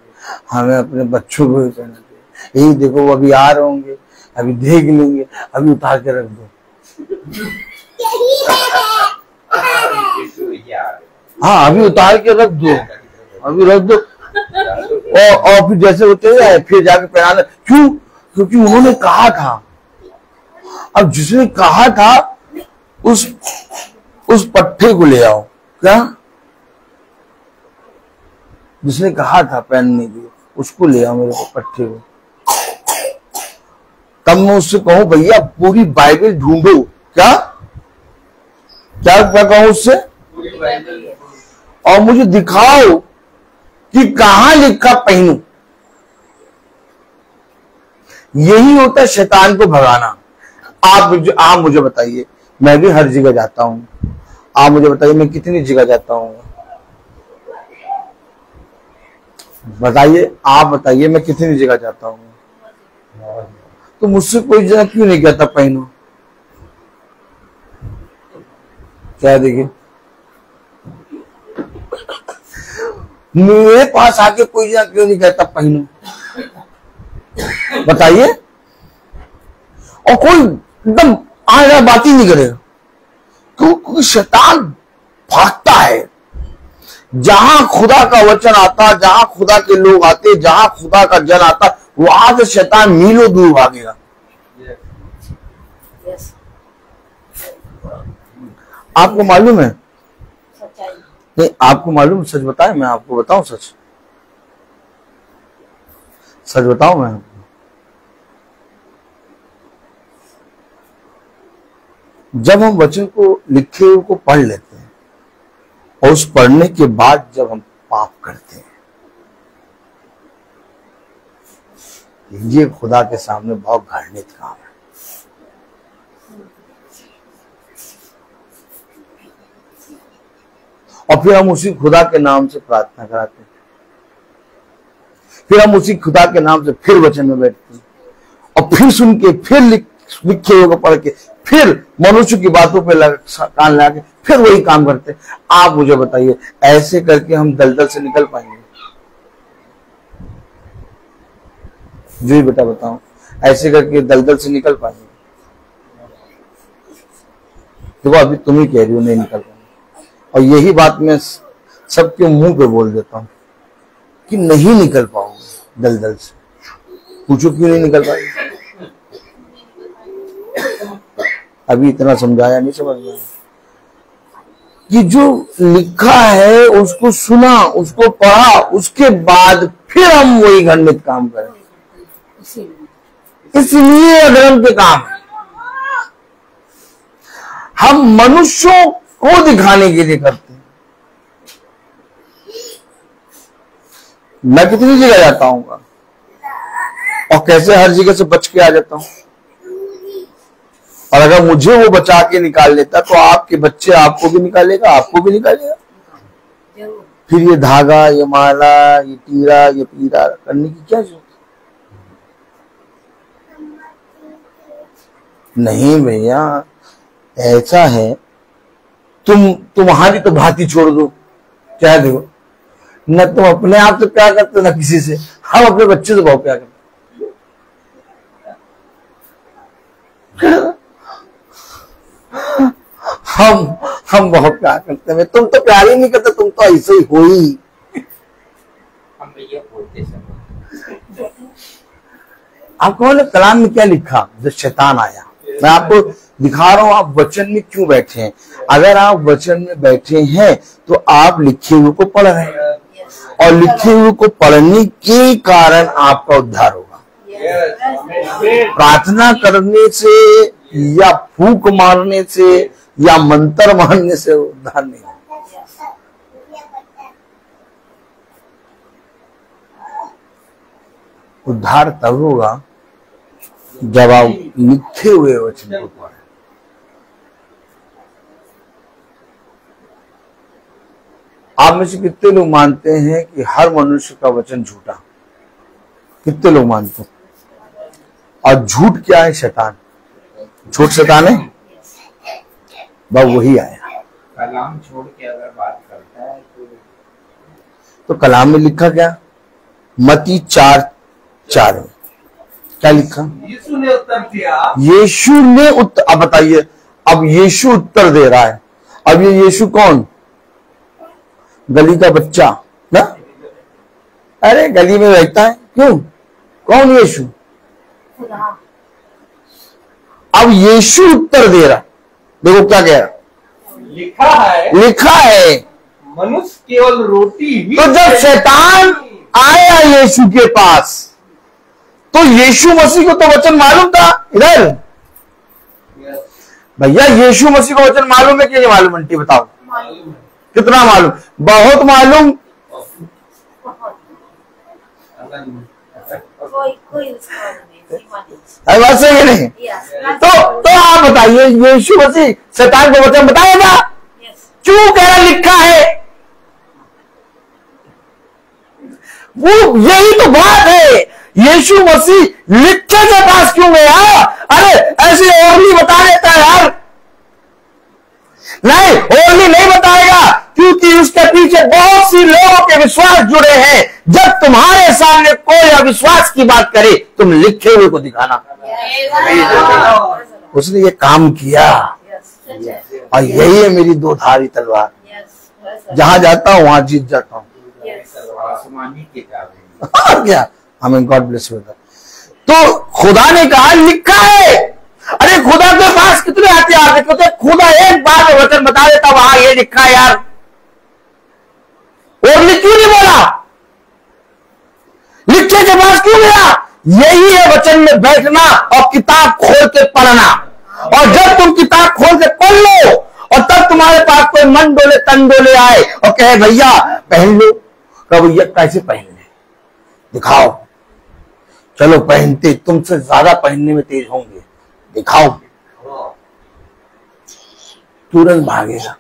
हमें अपने बच्चों को भी पहनना चाहिए। यही देखो वो अभी आ रहे होंगे, अभी देख लेंगे, अभी उतार के रख दो। हाँ अभी उतार के रख दो, अभी रख दो, और फिर जैसे होते हैं फिर जाके पहनाना। क्यों? क्योंकि उन्होंने कहा था। अब जिसने कहा था उस पट्टे को ले आओ। क्या? जिसने कहा था पहनने के लिए, उसको ले आओ मेरे को, पट्टे को। तब मैं उससे कहूं भैया पूरी बाइबल ढूंढो। क्या क्या क्या कहूं उससे? और मुझे दिखाओ कि कहां लिखा पहनू। यही होता है शैतान को भगाना। आप मुझे बताइए, मैं भी हर जगह जाता हूं, आप मुझे बताइए मैं कितनी जगह जाता हूं? बताइए, आप बताइए मैं कितनी जगह जाता हूं? तो मुझसे कोई जगह क्यों नहीं कहता पहनो? क्या देखिए, मेरे पास आके कोई जगह क्यों नहीं कहता पहनो? बताइए। और कोई एकदम आया बात ही नहीं करेगा, क्योंकि शैतान भागता है। जहां खुदा का वचन आता, जहां खुदा के लोग आते, जहां खुदा का जन आता, वहां से शैतान मीलों दूर भागेगा। आपको मालूम है? नहीं, आपको मालूम, सच बताएं, मैं आपको बताऊं सच, सच बताऊं मैं। जब हम वचन को लिखे हुए को पढ़ लेते हैं और उस पढ़ने के बाद जब हम पाप करते हैं, ये खुदा के सामने बहुत घृणित काम है। और फिर हम उसी खुदा के नाम से प्रार्थना कराते हैं, फिर हम उसी खुदा के नाम से फिर वचन में बैठते हैं, और फिर सुन के, फिर लिखे हुए को पढ़ के, फिर मनुष्य की बातों पे कान लगा के फिर वही काम करते। आप मुझे बताइए, ऐसे करके हम दलदल से निकल पाएंगे? जी बेटा बताओ, ऐसे करके दलदल से निकल पाएंगे? देखो अभी तुम ही कह रही हो नहीं निकल पाएंगे, और यही बात मैं सबके मुंह पे बोल देता हूं कि नहीं निकल पाओगे दलदल से। पूछो क्यों नहीं निकल पाएंगे? अभी इतना समझाया नहीं, समझ में कि जो लिखा है उसको सुना, उसको पढ़ा, उसके बाद फिर हम वही घृणित काम करें। इसलिए अधर्म के काम है। हम मनुष्यों को दिखाने के लिए करते हैं, मैं कितनी जगह जाता हूँ और कैसे हर जगह से बच के आ जाता हूँ। और अगर मुझे वो बचा के निकाल लेता तो आपके बच्चे आपको भी निकालेगा, आपको भी निकालेगा। फिर ये धागा, ये माला, ये तीरा, ये पीरा करने की क्या जरूरत? नहीं भैया, ऐसा है, तुम्हारी तो भांति छोड़ दो, क्या देखो, न तुम अपने आप से प्यार करते हो न किसी से। हम अपने बच्चे से बहुत प्यार करते। हम बहुत प्यार करते हैं। तुम तो प्यार ही नहीं करते, तुम तो ऐसे ही हो ही। हम भैया बोलते सब। आपको ने कलाम में क्या लिखा? जब शैतान आया, मैं आपको दिखा रहा हूं आप वचन में क्यों बैठे हैं। अगर आप वचन में बैठे हैं तो आप लिखे हुए को पढ़ रहे हैं, और लिखे हुए को पढ़ने के कारण आपका उद्धार होगा। प्रार्थना करने से या फूंक मारने से या मंत्र मारने से उद्धार नहीं होगा। उद्धार तब होगा जब आप लिखे हुए वचन को पढ़ें। आप में से कितने लोग मानते हैं कि हर मनुष्य का वचन झूठा? कितने लोग मानते हैं? और झूठ क्या है? शैतान। झूठ शैतान है, बस वही आया। कलाम छोड़ के अगर बात करता है तो कलाम में लिखा क्या? मत्ती 4:4 में क्या लिखा? यीशु ने उत्तर दिया। यीशु ने उत्तर, अब बताइए, अब यीशु उत्तर दे रहा है। अब ये यीशु कौन? गली का बच्चा ना? अरे गली में रहता है, क्यों? कौन यीशु? अब यीशु उत्तर दे रहा। देखो क्या कह रहा, लिखा है मनुष्य केवल रोटी ही। तो जब शैतान आया यीशु के पास तो यीशु मसीह को तो वचन मालूम था। इधर भैया, यीशु मसीह को वचन मालूम है कि नहीं मालूम? आंटी बताओ, कितना मालूम? बहुत मालूम। बात सही है नहीं? तो आप बताइए, यीशु मसीह शैतान को वचन बताएगा? क्यों कह रहा लिखा है? वो यही तो बात है। यीशु मसीह लिखे के पास क्यों गया? अरे ऐसे ओरली बता देता है यार। नहीं, ओरली नहीं बताएगा, क्योंकि उसके पीछे बहुत सी लोगों के विश्वास जुड़े हैं। जब तुम्हारे सामने कोई अविश्वास की बात करे, तुम लिखे हुए को दिखाना। उसने ये काम किया, और यही है मेरी दो धारी तलवार। जहां जाता हूं वहां जीत जाता हूं। आसमानी किताब है। और क्या? हमें गॉड ब्लेस यू। तो खुदा ने कहा लिखा है। अरे खुदा के पास कितने हथियार थे? तो खुदा एक बार में वचन बता देता, वहां ये लिखा है यार। और क्यों नहीं बोला? लिखे के पास क्यों गया? यही है वचन में बैठना और किताब खोल के पढ़ना। और जब तुम किताब खोल के पढ़ लो, और तब तुम्हारे पास कोई मन डोले तन डोले आए और कहे भैया पहन लो, कब भैया कैसे पहन ले, दिखाओ। चलो पहनते, तुमसे ज्यादा पहनने में तेज होंगे, दिखाओ। तुरंत भागेगा।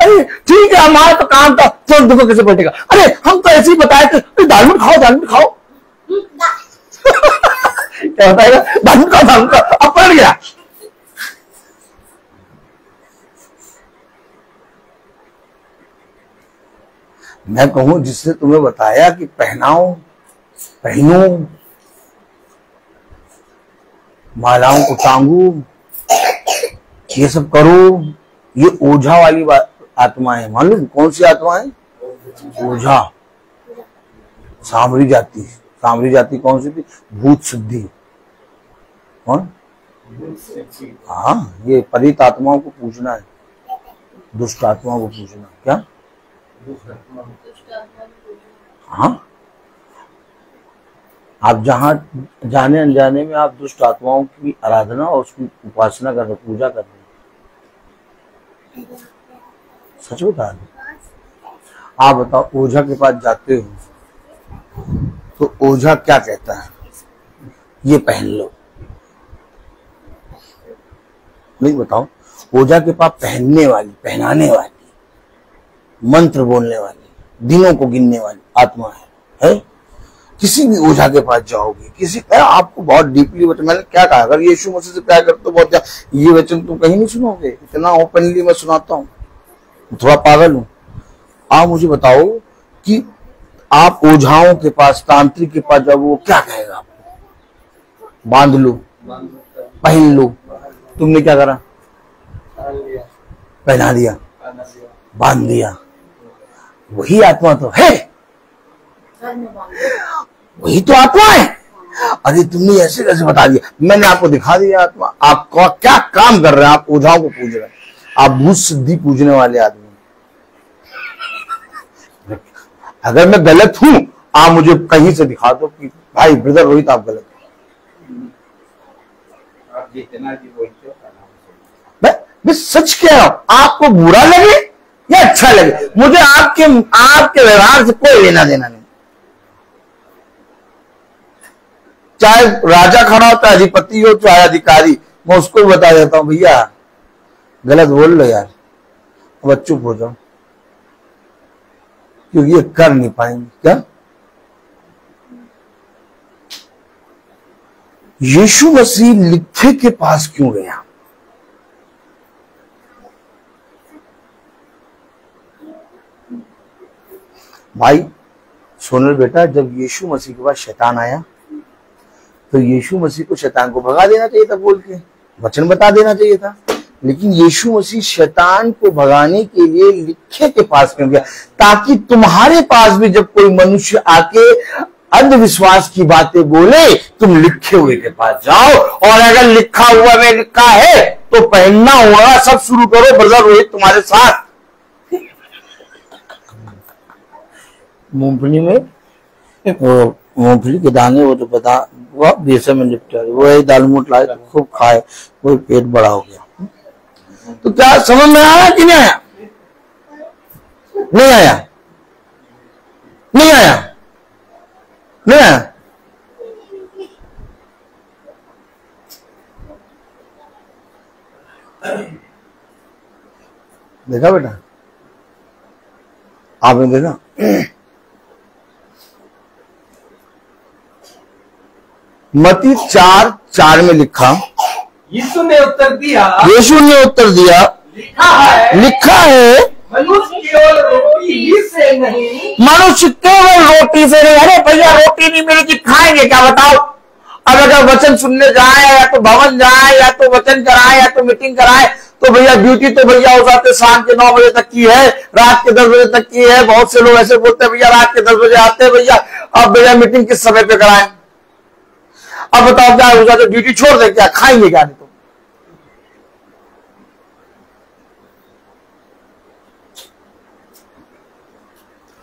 अरे ठीक है, हमारा तो काम था, तुरंत देखो कैसे बैठेगा। अरे हम तो ऐसे ही बताए थे, दालमोट खाओ, दालमोट खाओ। क्या बताएगा? दालमोट खाओ, दालमोट खाओ। अब पड़ गया। मैं कहूं जिससे तुम्हें बताया कि पहनाओ, पहनो, मालाओं को टांगू, ये सब करो, ये ओझा वाली आत्माएं। मालूम कौन सी आत्माएं? ओझा। सांवरी जाति। सांवरी जाति कौन सी थी? भूत सिद्धि। कौन? हाँ, ये पतित आत्माओं को पूछना है, दुष्ट आत्माओं को पूछना। क्या? हाँ, आप जहां जाने अनजाने में आप दुष्ट आत्माओं की आराधना और उसकी उपासना कर रहे, पूजा कर रहे। सच बता रहे। आप बताओ, ओझा के पास जाते हो, तो ओझा क्या कहता है, ये पहन लो। नहीं बताओ, ओझा के पास पहनने वाली, पहनाने वाली, मंत्र बोलने वाली, दिनों को गिनने वाली आत्मा है? किसी भी ओझा के पास जाओगे, किसी आपको बहुत डीपली बता, मैंने क्या कहा, अगर यीशु मसीह से प्यार करते हो बहुत, ये वचन तुम कहीं नहीं सुनोगे, इतना ओपनली मैं सुनाता हूँ, थोड़ा पागल हूं। आप मुझे बताओ कि आप ओझाओं के पास, तांत्रिक के पास जाओ, वो क्या कहेगा आपको? बांध लो, पहन लो। तुमने क्या करा? पहना दिया, बांध दिया। वही आत्मा तो है, वही तो आत्मा है। अरे तुमने ऐसे कैसे बता दिया? मैंने आपको दिखा दिया आत्मा। आपका क्या काम कर रहे हैं? आप ओझाओं को पूज रहे हैं, आप भूत सिद्धि पूजने वाले आदमी। अगर मैं गलत हूं, आप मुझे कहीं से दिखा दो कि भाई ब्रदर रोहित आप गलत हो। आप जितना भी बोलते हो मैं सच कह रहा हूं, आपको बुरा लगे या अच्छा लगे, मुझे आपके व्यवहार से कोई लेना देना नहीं। चाहे राजा खड़ा हो, चाहे अधिपति हो, चाहे अधिकारी, मैं उसको भी बता देता हूं, भैया गलत बोल लो यार, अब चुप हो जाओ, क्योंकि ये कर नहीं पाएंगे। क्या यीशु मसीह लिखे के पास क्यों गया? भाई सोनल बेटा, जब यीशु मसीह के पास शैतान आया तो यीशु मसीह को शैतान को भगा देना चाहिए था, बोल के वचन बता देना चाहिए था। लेकिन यीशु मसीह शैतान को भगाने के लिए लिखे के पास क्यों गया? ताकि तुम्हारे पास भी जब कोई मनुष्य आके अंधविश्वास की बातें बोले, तुम लिखे हुए के पास जाओ, और अगर लिखा हुआ में लिखा है तो पहनना होगा। सब शुरू करो, ब्रदर रोहित तुम्हारे साथ। मूंगफली में मूंगफली के दाने, वो तो पता, वो बेसन में निपटा, वो एक दाल मूट लाए तो खूब खाए, वो पेट बड़ा हो गया। तो क्या समझ में आया कि नहीं आया? नहीं आया? नहीं आया? नहीं आया? देखा बेटा, आपने देखा? मत्ती 4:4 में लिखा, यीशु ने उत्तर दिया, लिखा है मनुष्य केवल रोटी ही से नहीं, मनुष्य केवल रोटी से नहीं। अरे भैया रोटी नहीं मिलेगी, खाएंगे क्या बताओ? अब अगर वचन सुनने जाए, या तो भवन जाए, या तो वचन कराए, या तो मीटिंग कराए, तो भैया ड्यूटी तो भैया हो जाते शाम के 9 बजे तक की है, रात के 10 बजे तक की है। बहुत से लोग ऐसे बोलते हैं भैया रात के 10 बजे आते हैं भैया, अब भैया मीटिंग किस समय पे कराएं? अब बताओ क्या हो जाता, ड्यूटी छोड़ दे, क्या खाएंगे क्या? नहीं तो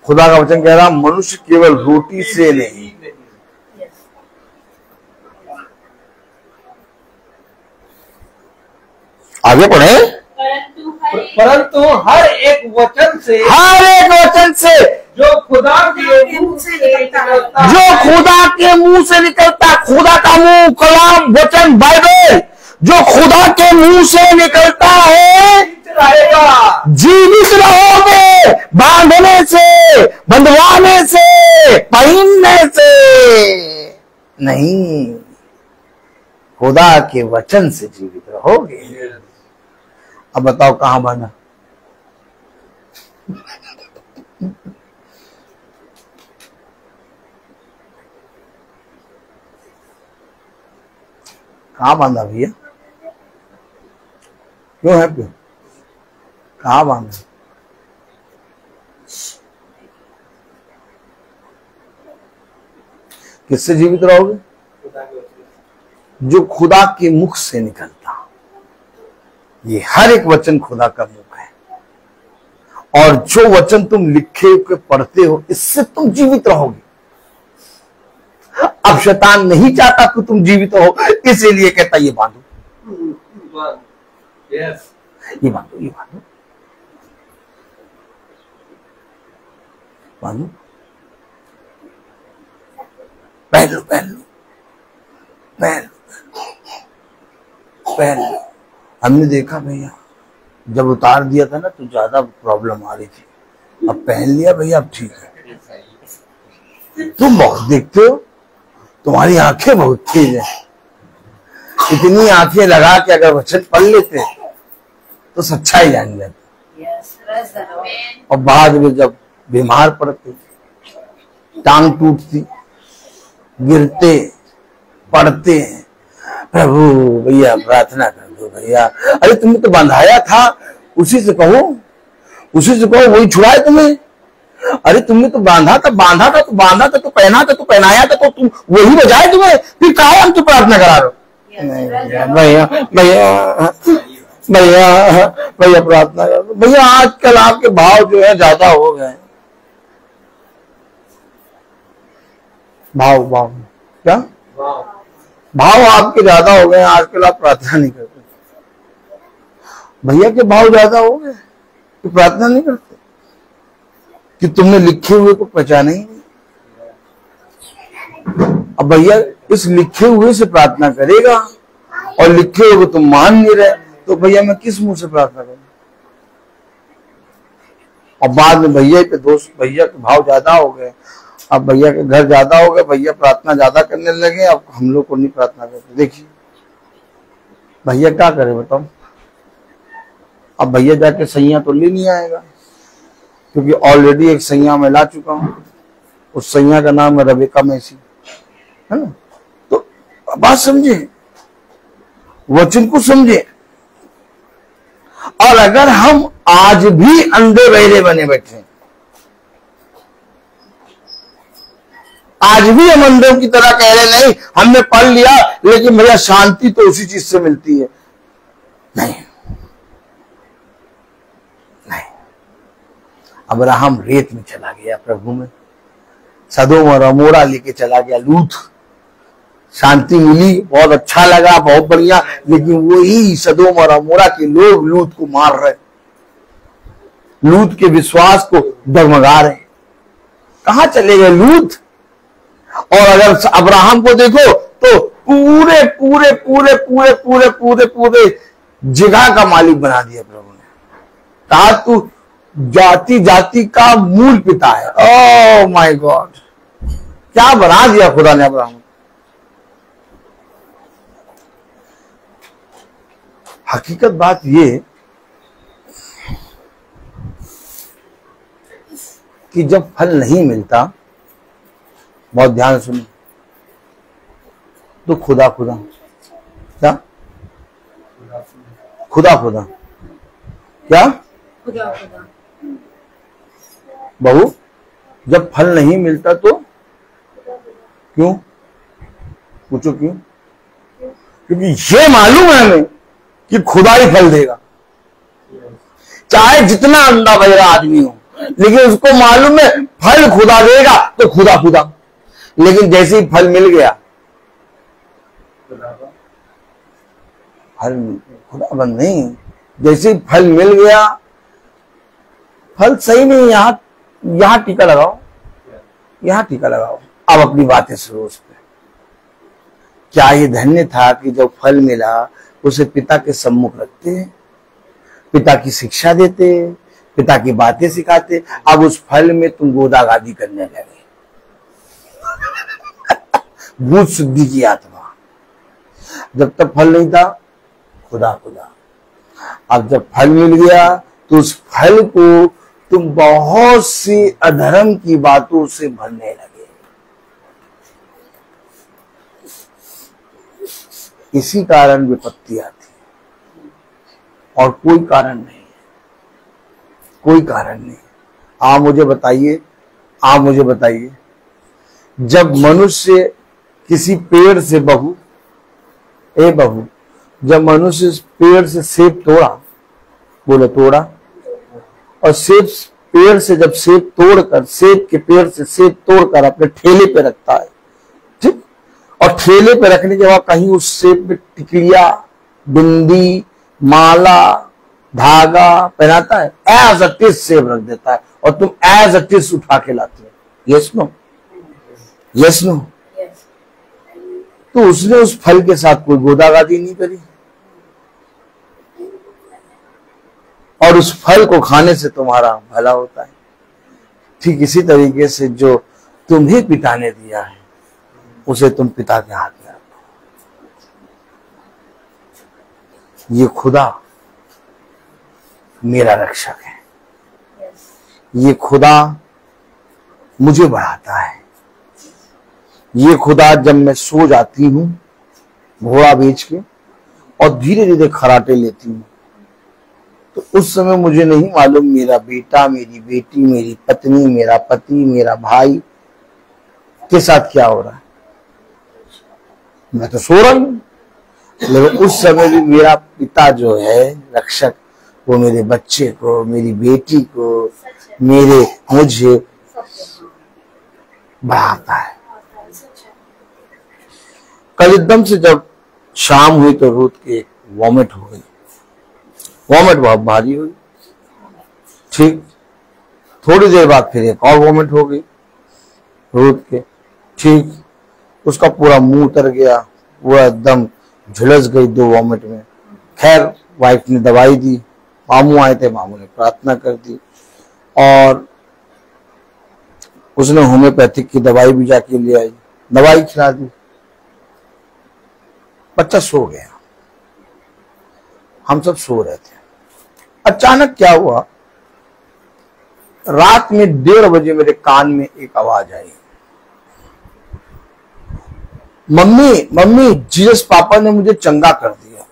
खुदा का वचन कह रहा, मनुष्य केवल रोटी से नहीं। आगे पढ़े। परंतु हर एक वचन से जो खुदा के मुंह से निकलता, खुदा का मुंह, कलाम, वचन, बाइबल, जो खुदा के मुंह से निकलता है, रहेगा। जीवित रहोगे। बांधने से, बंधवाने से, पहनने से नहीं, खुदा के वचन से जीवित रहोगे। अब बताओ कहां बांधा? कहां बांधा भैया? क्यों है? क्यों? कहां बांधा? किससे जीवित रहोगे? जो खुदा के मुख से निकलता। ये हर एक वचन खुदा का मुख है, और जो वचन तुम लिखे के पढ़ते हो, इससे तुम जीवित रहोगे। अब शैतान नहीं चाहता कि तुम जीवित हो, इसीलिए कहता ये बांधो, ये बांधो, ये बांधो, बांधो। पहन लो पहन लो पहन लो पहन लो। हमने देखा भैया जब उतार दिया था ना तो ज्यादा प्रॉब्लम आ रही थी, अब पहन लिया भैया अब ठीक है। तुम बहुत देखते हो, तुम्हारी आंखें बहुत तेज है। इतनी आंखें लगा के अगर वचन पढ़ लेते तो सच्चाई जान जाती। और बाद में जब बीमार पड़ते, टांग टूटती, गिरते पड़ते हैं, प्रभु भैया प्रार्थना कर दो भैया। अरे तुमने तो बंधाया था, उसी से कहो वही छुड़ाए तुम्हें। अरे तुमने तो बांधा था तो पहना था तो पहनाया था तो तुम वही बजाए तुम्हें, फिर कहा हम तो प्रार्थना करा रहे हो। भैया भैया भैया भैया प्रार्थना कर दो भैया। आजकल आपके भाव जो है ज्यादा हो गए। भाव क्या भाव आपके ज्यादा हो गए, आजकल आप प्रार्थना नहीं करते। भैया के भाव ज्यादा हो गए कि प्रार्थना नहीं करते, कि तुमने लिखे हुए को पहचाना ही नहीं। अब भैया इस लिखे हुए से प्रार्थना करेगा और लिखे हुए को तुम मान नहीं रहे, तो भैया मैं किस मुंह से प्रार्थना करूं। और बाद में भैया पे दोस्त, भैया के भाव ज्यादा हो गए, अब भैया के घर ज्यादा हो गए, भैया प्रार्थना ज्यादा करने लगे, अब हम लोग को नहीं प्रार्थना करते। देखिए भैया क्या करे बताओ। अब भैया जाके सैया तो ले नहीं आएगा, क्योंकि ऑलरेडी एक सैया मैं ला चुका हूं। उस सैया का नाम है रबेका मैसी, है ना। तो बात समझे, वचन को समझे। और अगर हम आज भी अंधे बहरे बने बैठे, आज भी हम अंधों की तरह कह रहे नहीं हमने पढ़ लिया लेकिन भैया शांति तो उसी चीज से मिलती है, नहीं। अब्राहम रेत में चला गया प्रभु में, सदोम और अमोरा लेके चला गया लूत, शांति मिली, बहुत अच्छा लगा, बहुत बढ़िया। लेकिन वही सदोम और अमोरा के लोग लूत को मार रहे, लूत के विश्वास को डगमगा रहे। कहां चले गए लूत। और अगर अब्राहम को देखो तो पूरे पूरे पूरे पूरे पूरे पूरे पूरे जगह का मालिक बना दिया प्रभु ने। कहा तू जाति जाति का मूल पिता है। ओह माय गॉड, क्या बना दिया खुदा ने अब्राहम। हकीकत बात ये कि जब फल नहीं मिलता, बहुत ध्यान सुनो, तो खुदा खुदा क्या खुदा खुदा क्या खुदा खुदा बहू, जब फल नहीं मिलता तो क्यों, पूछो क्यों। क्योंकि ये मालूम है हमें कि खुदा ही फल देगा, चाहे जितना अंधा बहरा आदमी हो, लेकिन उसको मालूम है फल खुदा देगा, तो खुदा खुदा। लेकिन जैसे ही फल मिल गया, फल खुदा बंद नहीं, जैसे ही फल मिल गया, फल सही नहीं, यहां टीका लगाओ, यहां टीका लगाओ। अब अपनी बातें सुनो उस पर। क्या ये धन्य था कि जब फल मिला उसे पिता के सम्मुख रखते, पिता की शिक्षा देते, पिता की बातें सिखाते। अब उस फल में तुम गोदागादी करने लगे, भूत शुद्धि की आत्मा। जब तक फल नहीं था खुदा खुदा, अब जब फल मिल गया तो उस फल को तुम बहुत सी अधर्म की बातों से भरने लगे। इसी कारण विपत्ति आती है, और कोई कारण नहीं है, कोई कारण नहीं। आप मुझे बताइए, जब मनुष्य किसी पेड़ से बहू, जब मनुष्य पेड़ से सेब तोड़ा, बोले तोड़ा, और सेब पेड़ से जब सेब तोड़कर, सेब के पेड़ से सेब तोड़कर अपने ठेले पे रखता है, ठीक, और ठेले पे रखने के बाद कहीं उस सेब में टिकलिया, बिंदी, माला, धागा पहनाता है, एज अ टिस सेब रख देता है, और तुम एज अ टिस उठा के लाते हो। Yes no, yes no. तो उसने उस फल के साथ कोई गोदागादी नहीं करी, और उस फल को खाने से तुम्हारा भला होता है। ठीक इसी तरीके से जो तुम्हें पिता ने दिया है उसे तुम पिता के हाथ में रखो। ये खुदा मेरा रक्षक है, ये खुदा मुझे बढ़ाता है, ये खुदा जब मैं सो जाती हूं घोड़ा बेच के और धीरे धीरे खराटे लेती हूं, तो उस समय मुझे नहीं मालूम मेरा बेटा, मेरी बेटी, मेरी पत्नी, मेरा पति, मेरा भाई के साथ क्या हो रहा है। मैं तो सो रहा हूं, लेकिन उस समय भी मेरा पिता जो है रक्षक, वो मेरे बच्चे को, मेरी बेटी को, मुझे बढ़ाता है। कल एकदम से जब शाम हुई तो रूथ के वॉमिट हो गई, वॉमिट बहुत भारी हुई। ठीक थोड़ी देर बाद फिर एक और वॉमिट हो गई रूथ के। ठीक उसका पूरा मुंह उतर गया, वो एकदम झुलस गई 2 वॉमिट में। खैर वाइफ ने दवाई दी, मामू आए थे, मामू ने प्रार्थना कर दी और उसने होम्योपैथिक की दवाई भी जाके ले आई, दवाई खिला दी, बच्चा सो गया। हम सब सो रहे थे। अचानक क्या हुआ, रात में 1:30 बजे मेरे कान में एक आवाज आई, मम्मी मम्मी जीसस पापा ने मुझे चंगा कर दिया,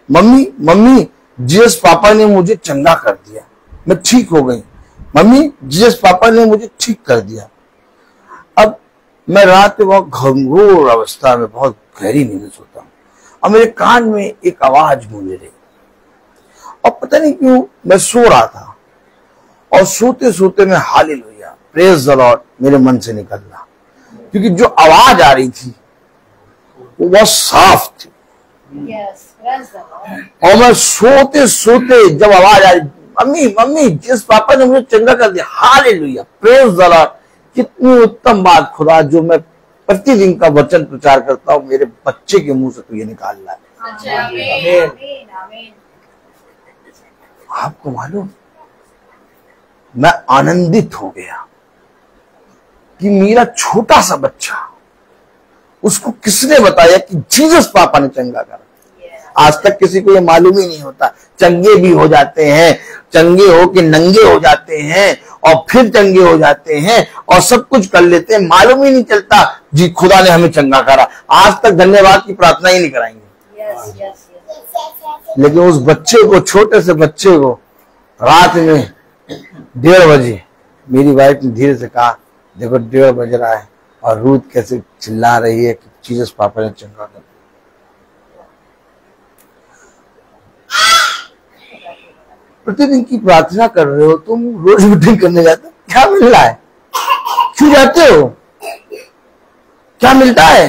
मम्मी मम्मी जीसस पापा ने मुझे चंगा कर दिया, मैं ठीक हो गई, मम्मी जीसस पापा ने मुझे ठीक कर दिया। अब मैं रात में बहुत घंघोर अवस्था में बहुत गहरी नींद में सोता हूं और मेरे कान में एक आवाज गूंज रही, और पता नहीं क्यों मैं सो रहा था और सोते सोते मैं हालेलुया प्रेज द लॉर्ड मेरे मन से निकल रहा, क्योंकि जो आवाज आ रही थी वो बहुत साफ थी। और मैं सोते सोते जब आवाज आई, मम्मी मम्मी जिस पापा ने मुझे चंगा कर दिया, हालेलुया प्रेज द लॉर्ड, कितनी उत्तम बात खुदा, जो मैं प्रतिदिन का वचन प्रचार करता हूँ मेरे बच्चे के मुंह से तो ये निकाल रहा है। आपको मालूम, मैं आनंदित हो गया कि मेरा छोटा सा बच्चा, उसको किसने बताया कि जीसस पापा ने चंगा करा। आज तक किसी को ये मालूम ही नहीं होता। चंगे भी हो जाते हैं, चंगे हो के नंगे हो जाते हैं और फिर चंगे हो जाते हैं और सब कुछ कर लेते हैं, मालूम ही नहीं चलता जी खुदा ने हमें चंगा करा। आज तक धन्यवाद की प्रार्थना ही नहीं कराएंगे। लेकिन उस बच्चे को, छोटे से बच्चे को रात में 1:30 बजे मेरी वाइफ ने धीरे से कहा, देखो 1:30 बज रहा है और रूथ कैसे चिल्ला रही है कि जीसस पापा ने चंगा कर दिया। प्रतिदिन की प्रार्थना कर रहे हो तुम, रोज मीटिंग करने जाते हो, क्या मिल रहा है? क्यों जाते हो? क्या मिलता है?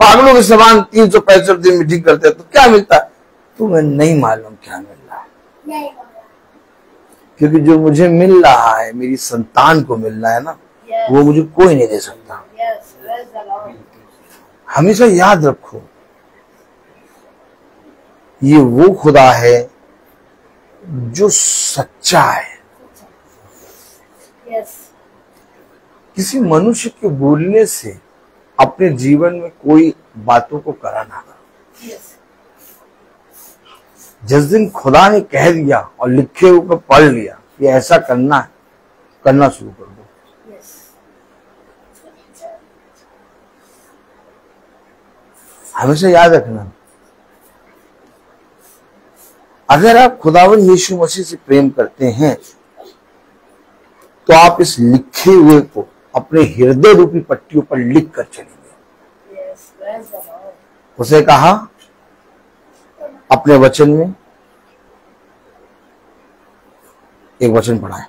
पागलों के समान 365 दिन मीटिंग करते हो तो क्या मिलता है? तुम्हें नहीं मालूम क्या मिल रहा है, क्योंकि जो मुझे मिल रहा है मेरी संतान को मिल रहा है ना, वो मुझे कोई नहीं दे सकता। हमेशा याद रखो, ये वो खुदा है जो सच्चा है। किसी मनुष्य के बोलने से अपने जीवन में कोई बातों को करा ना करो। जिस दिन खुदा ने कह दिया और लिखे ऊपर पढ़ लिया कि ऐसा करना है, करना शुरू कर दो। हमेशा याद रखना, अगर आप खुदावन यीशु मसीह से प्रेम करते हैं तो आप इस लिखे हुए को अपने हृदय रूपी पट्टियों पर लिख कर चलेंगे। उसे कहा अपने वचन में, एक वचन पढ़ा है,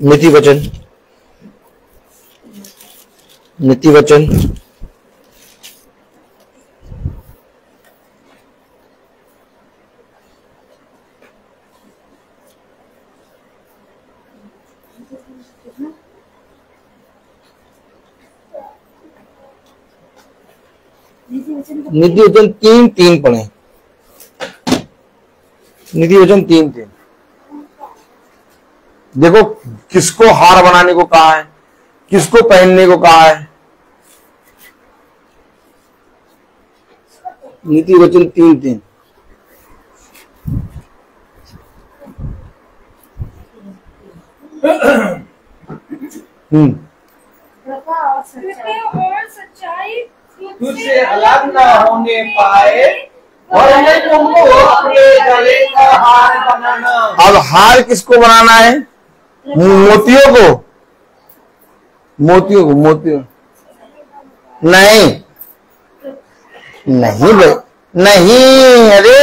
नीति वचन, नीति वचन नीति वचन 3:3 पढ़े। नीति वचन 3:3 देखो, किसको हार बनाने को कहा है, किसको पहनने को कहा है। नीति वचन 3:3 कृपा और सच्चाई तुझसे अलग न होने पाए और मैं तुमको अपने गले का हार बनाना। अब हार किसको बनाना है? मोतियों को, मोतियों को, मोतियों नहीं, नहीं भाई नहीं, अरे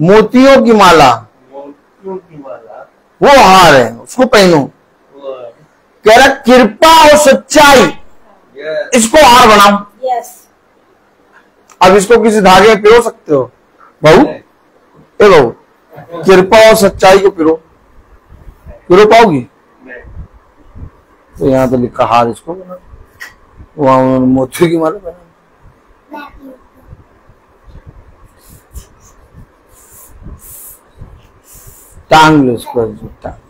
मोतियों की माला, मोतियों की माला वो हार है, उसको पहनो। कह रहा कृपा और सच्चाई, इसको हार बनाओ। यस। अब इसको किसी धागे में पिरो सकते हो बहू? ए बहू, कृपा और सच्चाई को पिरो पाओगी? तो यहाँ तो लिखा हार इसको बना, वहां उन्होंने मोती की माला बना। टांग लो इसको, टांग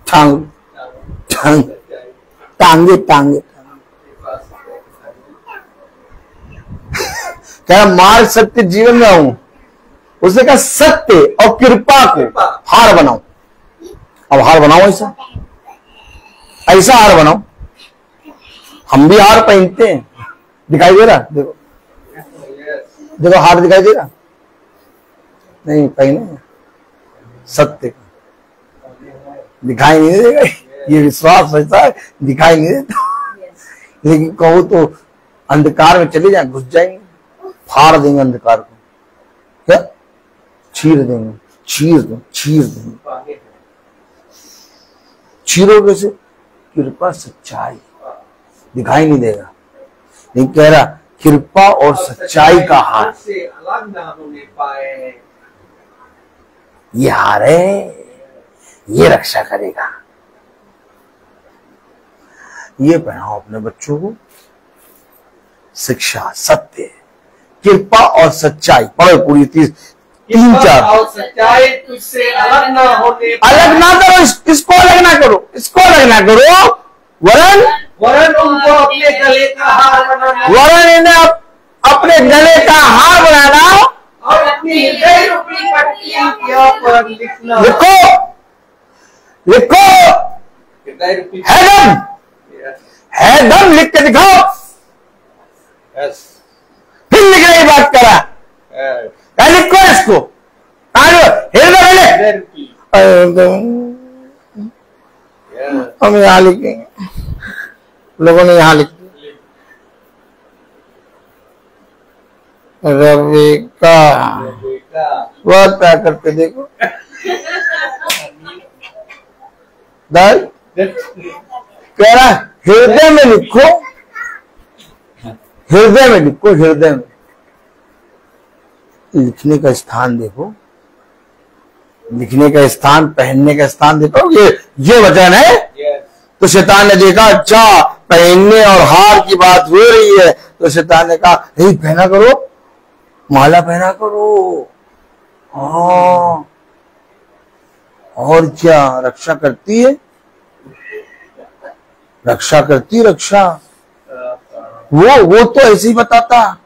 टांग टांग टांगे टांगे क्या मार्ग सत्य जीवन में हूं, उसने कहा सत्य और कृपा को हार बनाओ। अब हार बनाओ, ऐसा ऐसा हार बनाओ। हम भी हार पहनते हैं, दिखाई दे रहा? देखो देखो, हार दिखाई दे रहा? नहीं पहने, सत्य का दिखाई नहीं देगा। ये विश्वास ऐसा है, दिखाई नहीं देता। लेकिन कहो तो अंधकार में चले जाए, घुस जाएंगे, फाड़ देंगे अंधकार को, क्या चीर देंगे, चीर देंगे। चीरो कैसे? कृपा सच्चाई दिखाई नहीं देगा, नहीं कह रहा कृपा और सच्चाई का हार से अलग ना होने पाए। ये हार है, ये रक्षा करेगा। ये पहनाओ अपने बच्चों को, शिक्षा, सत्य, कृपा और सच्चाई। पढ़ो पूरी 3-4। और सच्चाई तुझसे अलग ना होने पाए। अलग ना करो, इसको अलग ना करो, इसको अलग ना करो, वरन उनको अपने गले का हार बनाना वरन इन्हें अपने गले का हार बनाना और अपनी हृदय रूपी पट्टियां पर लिखना। लिखो लिखो, हृदय रूपी है दम, है दम, लिख के दिखाओ। यस फिर लिखने की बात करा, क्या लिखो इसको? हृदय रूपी हम यहाँ लिखेंगे, लोगों ने यहाँ लिख दिया रवि का। बहुत प्यार करते देखो दाई, कह रहा हृदय में लिखो, हृदय में लिखो, हृदय में। लिखने का स्थान देखो, लिखने का स्थान, पहनने का स्थान देखो। ये वचन है। तो शैतान ने देखा, अच्छा पहनने और हार की बात हो रही है, तो शैतान ने कहा पहना करो, माला पहना करो। हाँ, और क्या रक्षा करती है, रक्षा करती, रक्षा। वो तो ऐसे ही बताता,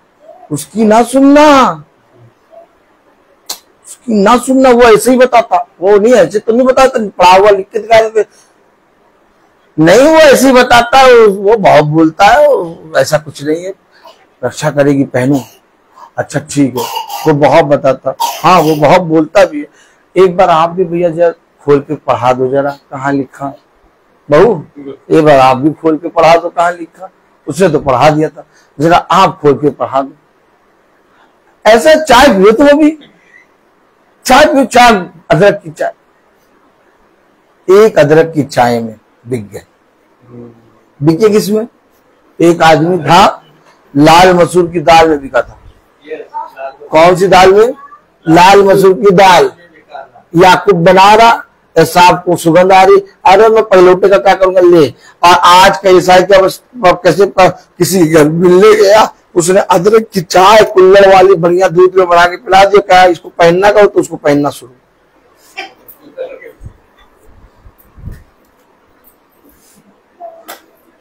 उसकी ना सुनना, उसकी ना सुनना, वो ऐसे ही बताता। वो नहीं ऐसे तो नहीं बताता, पढ़ा हुआ लिख के दिखा देते नहीं, वो ऐसे ही बताता। वो बहुत बोलता है, ऐसा कुछ नहीं है, रक्षा करेगी, पहनो। अच्छा ठीक है, वो बहुत बताता। हाँ, वो बहुत बोलता भी है। एक बार आप भी भैया जरा खोल के पढ़ा दो, जरा कहाँ लिखा बहू, एक बार आप भी खोल के पढ़ा दो, कहाँ लिखा। उसने तो पढ़ा दिया था, जरा आप खोल के पढ़ा दो। ऐसा चाय पियो तो भी चाय पियो, चाय अदरक की चाय। एक अदरक की चाय में बिक गए। बिके किसमें? एक आदमी था, लाल मसूर की दाल में बिका था। कौन सी दाल में? लाल मसूर की दाल। याकूब बना रहा, सांप को सुगंध आ रही, अरे मैं पहलौटे का क्या करूंगा ले। और आज का ईसाई क्या कैसे किसी घर मिलने गया, उसने अदरक की चाय कुल्हड़ वाली बढ़िया दूध में बना के पिला दिया, कहा इसको पहनना करो, तो उसको पहनना शुरू।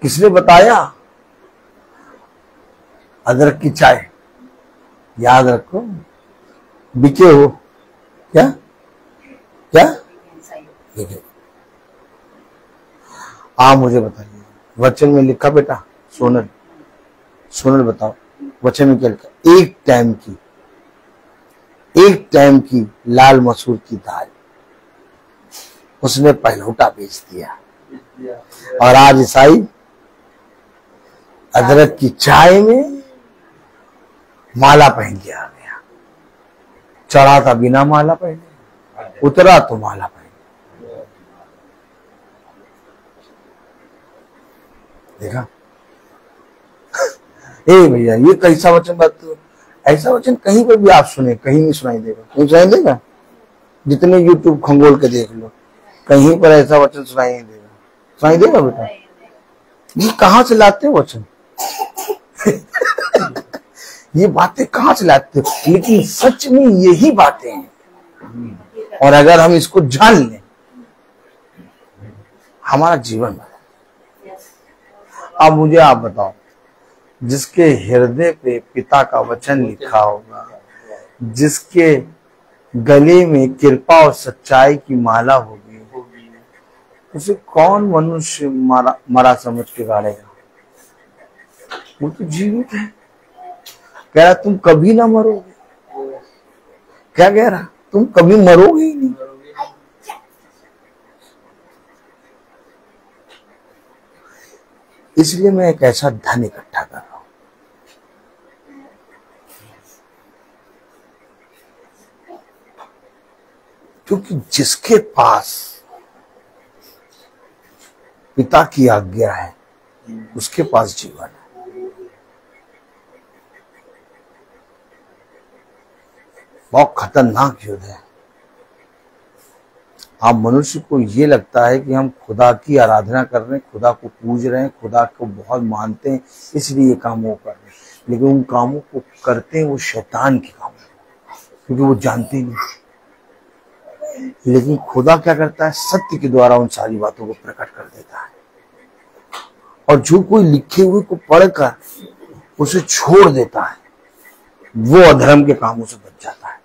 किसने बताया? अदरक की चाय, याद रखो, बिके हो क्या क्या? देखिए, आप मुझे बताइए, वचन में लिखा बेटा, सोनल सोनल बताओ, वचन में क्या लिखा? एक टाइम की लाल मसूर की दाल उसने पहलौटा बेच दिया, और आज ईसाई अदरक की चाय में माला पहन के आ गया। चढ़ा था बिना माला पहने, उतरा तो माला पहने। देखा? ए भैया, ये कैसा वचन बात? ऐसा वचन कहीं पर भी आप सुने, कहीं नहीं सुनाई देगा। नहीं सुनाई देगा? जितने यूट्यूब खंगोल के देख लो, कहीं पर ऐसा वचन सुनाई नहीं देगा। सुनाई देगा बेटा? ये कहां से लाते हो वचन? ये बातें कहां से लाते हो? लेकिन सच में यही बातें हैं, और अगर हम इसको जान लें, हमारा जीवन बदल। अब मुझे आप बताओ, जिसके हृदय पे पिता का वचन लिखा होगा, जिसके गले में कृपा और सच्चाई की माला होगी, उसे कौन मनुष्य मरा समझ के गाड़ेगा? वो तो जीवित है। कह रहा तुम कभी ना मरोगे। क्या कह रहा? तुम कभी मरोगे ही नहीं। इसलिए मैं एक ऐसा धन इकट्ठा कर रहा हूं, क्योंकि जिसके पास पिता की आज्ञा है, उसके पास जीवन है। बहुत खतरनाक युद्ध है। आप मनुष्य को ये लगता है कि हम खुदा की आराधना कर रहे हैं, खुदा को पूज रहे हैं, खुदा को बहुत मानते हैं, इसलिए ये काम वो कर रहे हैं, लेकिन उन कामों को करते हैं वो शैतान के काम, क्योंकि वो जानते नहीं। लेकिन खुदा क्या करता है? सत्य के द्वारा उन सारी बातों को प्रकट कर देता है, और जो कोई लिखे हुए को पढ़कर उसे छोड़ देता है, वो अधर्म के कामों से बच जाता है।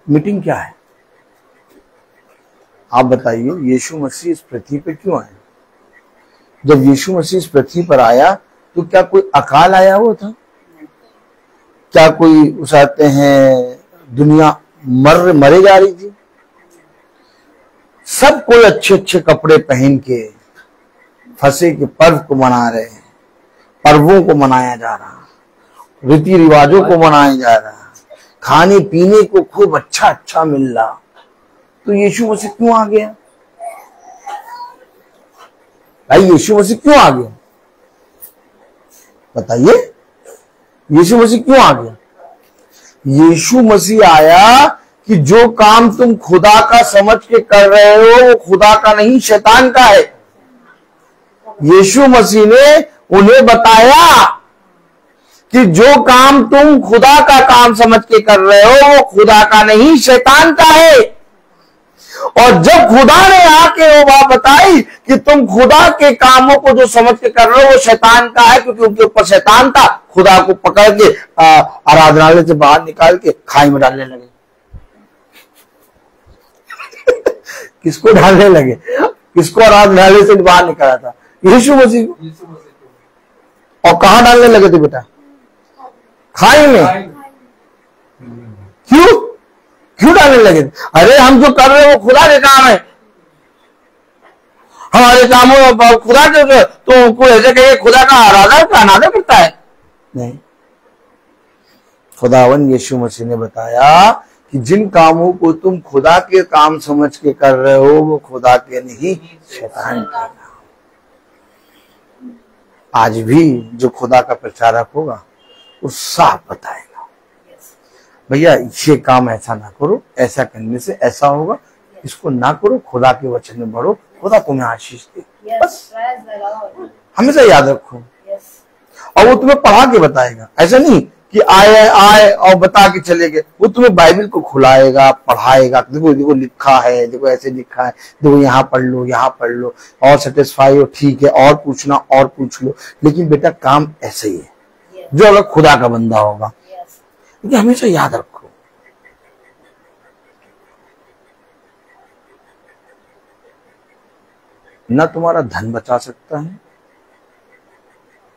मीटिंग क्या है? आप बताइए, यीशु मसीह इस पृथ्वी पे क्यों आए? जब यीशु मसीह इस पृथ्वी पर आया तो क्या कोई अकाल आया हुआ था? क्या कोई उसाते हैं दुनिया मरे जा रही थी? सब कोई अच्छे अच्छे कपड़े पहन के फंसे के पर्व को मना रहे हैं, पर्वों को मनाया जा रहा, रीति रिवाजों को मनाया जा रहा, खाने पीने को खूब अच्छा अच्छा मिल रहा, तो यीशु मसीह क्यों आ गया? भाई यीशु मसीह क्यों आ गया? बताइए, यीशु मसीह क्यों आ गया? यीशु मसीह आया कि जो काम तुम खुदा का समझ के कर रहे हो वो खुदा का नहीं, शैतान का है। यीशु मसीह ने उन्हें बताया कि जो काम तुम खुदा का काम समझ के कर रहे हो वो खुदा का नहीं, शैतान का है। और जब खुदा ने आके वो बात बताई कि तुम खुदा के कामों को जो समझ के कर रहे हो वो शैतान का है, क्योंकि उनके ऊपर शैतान था, खुदा को पकड़ के आराधनालय से बाहर निकाल के खाई में डालने लगे। किसको डालने लगे? किसको आराधनालय से बाहर निकाला था? यीशु मसीह को। और कहां डालने लगे थे बेटा? खाई में। क्यों क्यों डालने लगे? अरे हम जो कर रहे हैं वो खुदा के काम है, हमारे कामों खुदा के, तो कोई ऐसे कहे खुदा का अनादर करता है? नहीं। खुदावन यीशु मसीह ने बताया कि जिन कामों को तुम खुदा के काम समझ के कर रहे हो वो खुदा के नहीं, शैतान के काम। आज भी जो खुदा का प्रचारक होगा वो साफ बताएगा, भैया ये काम ऐसा ना करो, ऐसा करने से ऐसा होगा, इसको ना करो, खुदा के वचन में बढ़ो, खुदा तुम्हें आशीष दे। बस हमेशा याद रखो। और वो तुम्हें पढ़ा के बताएगा, ऐसा नहीं कि आए और बता के चले गए। वो तुम्हें बाइबल को खुलाएगा, पढ़ाएगा, देखो देखो लिखा है, देखो ऐसे लिखा है, देखो यहाँ पढ़ लो, यहाँ पढ़ लो, और सेटिस्फाई हो, ठीक है, और पूछना और पूछ लो, लेकिन बेटा काम ऐसे ही है जो अगर खुदा का बंदा होगा। लेकिन हमेशा याद रखो, ना तुम्हारा धन बचा सकता है,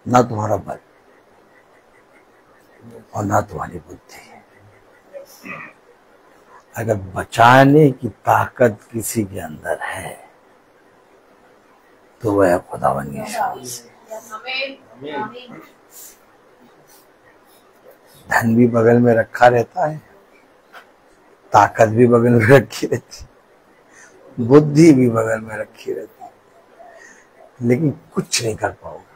ना तुम्हारा बल, और ना तुम्हारी बुद्धि। अगर बचाने की ताकत किसी के अंदर है तो वह खुदावन की शान से। धन भी बगल में रखा रहता है, ताकत भी बगल में रखी रहती, बुद्धि भी बगल में रखी रहती, लेकिन कुछ नहीं कर पाओगे।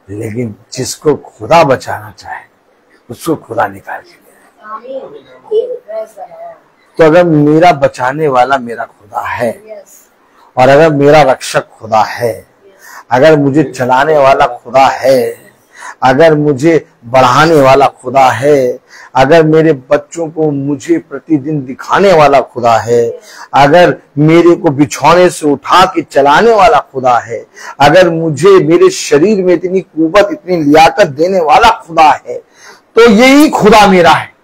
लेकिन जिसको खुदा बचाना चाहे उसको खुदा निकाल के ले। तो अगर मेरा बचाने वाला मेरा खुदा है, और अगर मेरा रक्षक खुदा है, अगर मुझे चलाने वाला खुदा है, अगर मुझे बढ़ाने वाला खुदा है, अगर मेरे बच्चों को मुझे प्रतिदिन दिखाने वाला खुदा है, अगर मेरे को बिछौने से उठा के चलाने वाला खुदा है, अगर मुझे मेरे शरीर में इतनी कुव्वत, इतनी लियाकत देने वाला खुदा है, तो यही खुदा मेरा है।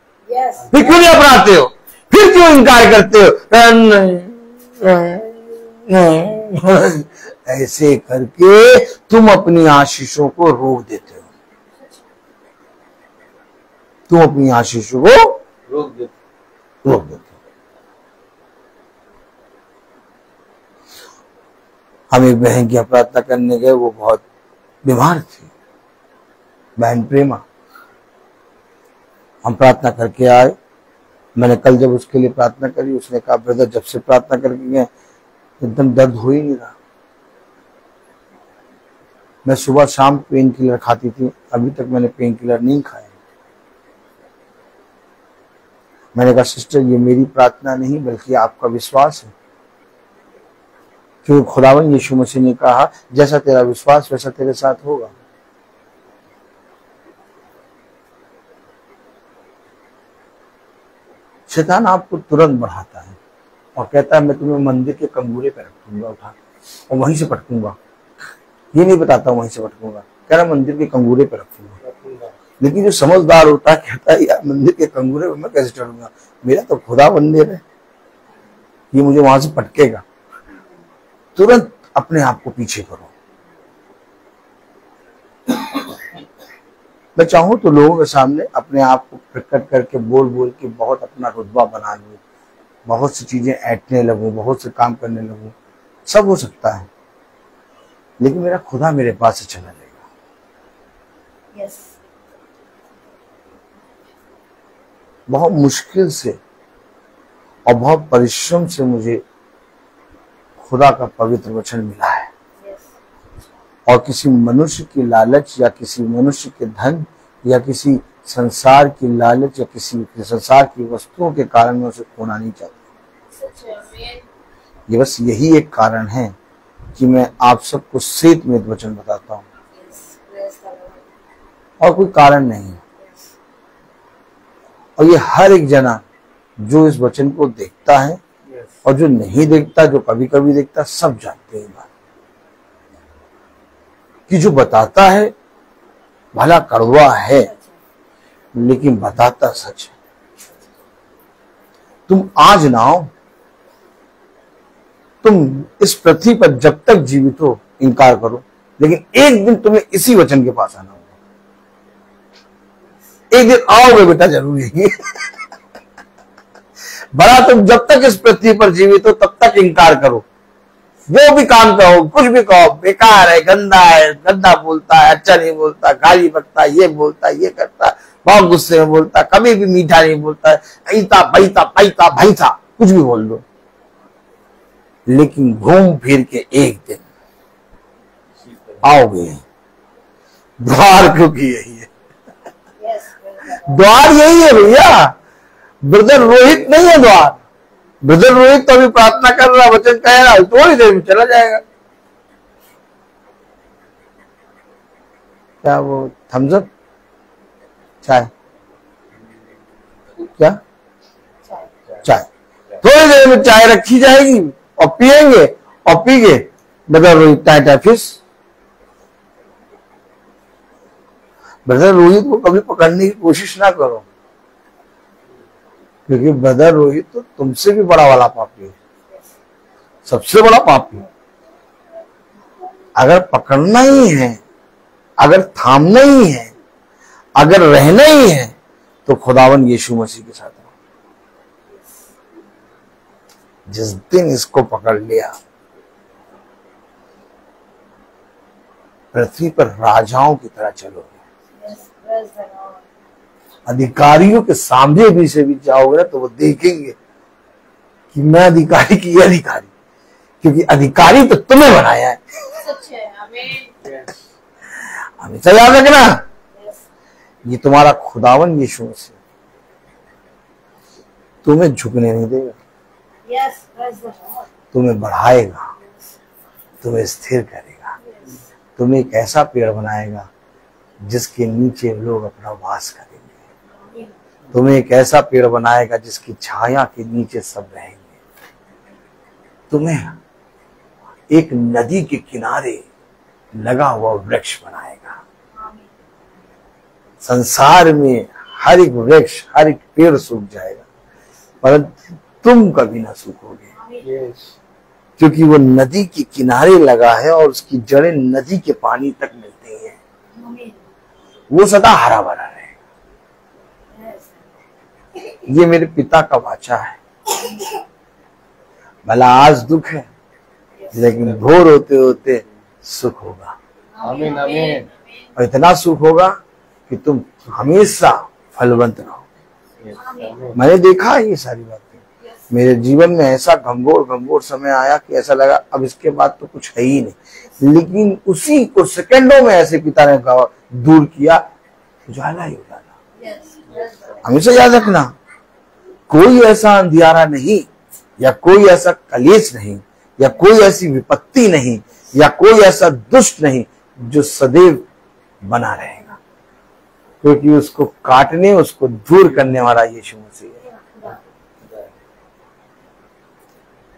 फिर क्यों नहीं अपनाते हो? फिर क्यों इनकार करते हो? ऐसे करके तुम अपनी आशीषों को रोक देते हो, तुम अपनी आशीषों को रोक देते हो। हम एक बहन की प्रार्थना करने गए, वो बहुत बीमार थी, बहन प्रेमा। हम प्रार्थना करके आए। मैंने कल जब उसके लिए प्रार्थना करी, उसने कहा ब्रदर जब से प्रार्थना करके गए एकदम दर्द हो ही नहीं रहा। मैं सुबह शाम पेन किलर खाती थी, अभी तक मैंने पेन किलर नहीं खाया। मैंने कहा सिस्टर ये मेरी प्रार्थना नहीं बल्कि आपका विश्वास है, क्योंकि खुदावन यीशु मसीह ने कहा जैसा तेरा विश्वास वैसा तेरे साथ होगा। शैतान आपको तुरंत बढ़ाता है और कहता है मैं तुम्हें मंदिर के कंगूरे पे रखूंगा उठा और वहीं से पटकूंगा। ये नहीं बताता वहीं से पटकूंगा, कह रहा मंदिर के कंगूरे पे रखूंगा। लेकिन जो समझदार होता है कहता है यार मंदिर के कंगूरे पे मैं कैसे चढ़ूंगा, मेरा तो खुदा मंदिर है, ये मुझे वहां से पटकेगा। तुरंत अपने आप को पीछे करो। मैं चाहूं तो लोगों के सामने अपने आप को प्रकट करके बोल बोल के बहुत अपना रुतबा बना लूं, बहुत सी चीजें ऐंठने लगूं, बहुत से काम करने लगूं, सब हो सकता है, लेकिन मेरा खुदा मेरे पास से चला जाएगा। yes. बहुत मुश्किल से और बहुत परिश्रम से मुझे खुदा का पवित्र वचन मिला है। और किसी मनुष्य की लालच या किसी मनुष्य के धन या किसी संसार की लालच या किसी संसार की वस्तुओं के कारण मैं उसे खोना नहीं चाहता। ये बस यही एक कारण है कि मैं आप सबको श्वेत में वचन बताता हूँ, और कोई कारण नहीं है। और ये हर एक जना जो इस वचन को देखता है और जो नहीं देखता, जो कभी कभी देखता, सब जानते हैं बात कि जो बताता है भला कड़वा है लेकिन बताता सच है। तुम आज ना हो, तुम इस पृथ्वी पर जब तक जीवित हो इनकार करो, लेकिन एक दिन तुम्हें इसी वचन के पास आना होगा। एक दिन आओगे बेटा जरूरी है। बड़ा तुम जब तक इस पृथ्वी पर जीवित हो तब तक इनकार करो, जो भी काम कहो, कुछ भी कहो, बेकार है, गंदा बोलता है, अच्छा नहीं बोलता, गाली बकता है, ये बोलता है, ये करता है, बहुत गुस्से में बोलता है, कभी भी मीठा नहीं बोलता है, ऐता बैता पैता भैसा कुछ भी बोल दो, लेकिन घूम फिर के एक दिन आओगे द्वार, क्योंकि यही है। द्वार यही है भैया, ब्रदर रोहित नहीं है द्वार। ब्रदर रोहित तो अभी प्रार्थना कर रहा, वचन कह रहा, थोड़ी देर में चला जाएगा। क्या वो थम्स अप, चाय, क्या चाय, थोड़ी देर में चाय रखी जाएगी और पिएंगे, और पी के brother Rohit Tata fish. Brother Rohit को कभी पकड़ने की कोशिश ना करो, क्योंकि ब्रदर रोहित तो तुमसे भी बड़ा वाला पापी है, सबसे बड़ा पापी। अगर पकड़ना ही है, अगर थामना ही है, अगर रहना ही है, तो खुदावन यीशु मसीह के साथ रहो। जिस दिन इसको पकड़ लिया, पृथ्वी पर राजाओं की तरह चलोगे। अधिकारियों के सामने भी से भी जाओगे ना, तो वो देखेंगे कि मैं अधिकारी की ये अधिकारी, क्योंकि अधिकारी तो तुम्हें बनाया है। हमेशा याद रखना, ये तुम्हारा खुदावन यीशु मसीह तुम्हें झुकने नहीं देगा, तुम्हें बढ़ाएगा, तुम्हें स्थिर करेगा, तुम्हें एक ऐसा पेड़ बनाएगा जिसके नीचे लोग अपना वास करेंगे, तुम्हें एक ऐसा पेड़ बनाएगा जिसकी छाया के नीचे सब रहेंगे, तुम्हें एक नदी के किनारे लगा हुआ वृक्ष बनाएगा। संसार में हर एक वृक्ष, हर एक पेड़ सूख जाएगा, परंतु तुम कभी ना सूखोगे, क्योंकि वो नदी के किनारे लगा है और उसकी जड़ें नदी के पानी तक मिलती हैं, वो सदा हरा भरा रहेगा। ये मेरे पिता का वाचा है। भला आज दुख है, लेकिन भोर होते होते सुख होगा। आमीन आमीन। और इतना सुख होगा कि तुम हमेशा फलवंत रहो। मैंने देखा ये सारी बातें मेरे जीवन में। ऐसा घंघोर समय आया कि ऐसा लगा अब इसके बाद तो कुछ है ही नहीं, लेकिन उसी को सेकंडों में ऐसे पिता ने दूर किया, उजाला ही उजाला। हमेशा याद रखना, कोई ऐसा अंधियारा नहीं, या कोई ऐसा कलेश नहीं, या कोई ऐसी विपत्ति नहीं, या कोई ऐसा दुष्ट नहीं जो सदैव बना रहेगा, क्योंकि उसको काटने, उसको दूर करने वाला यीशु मसीह है।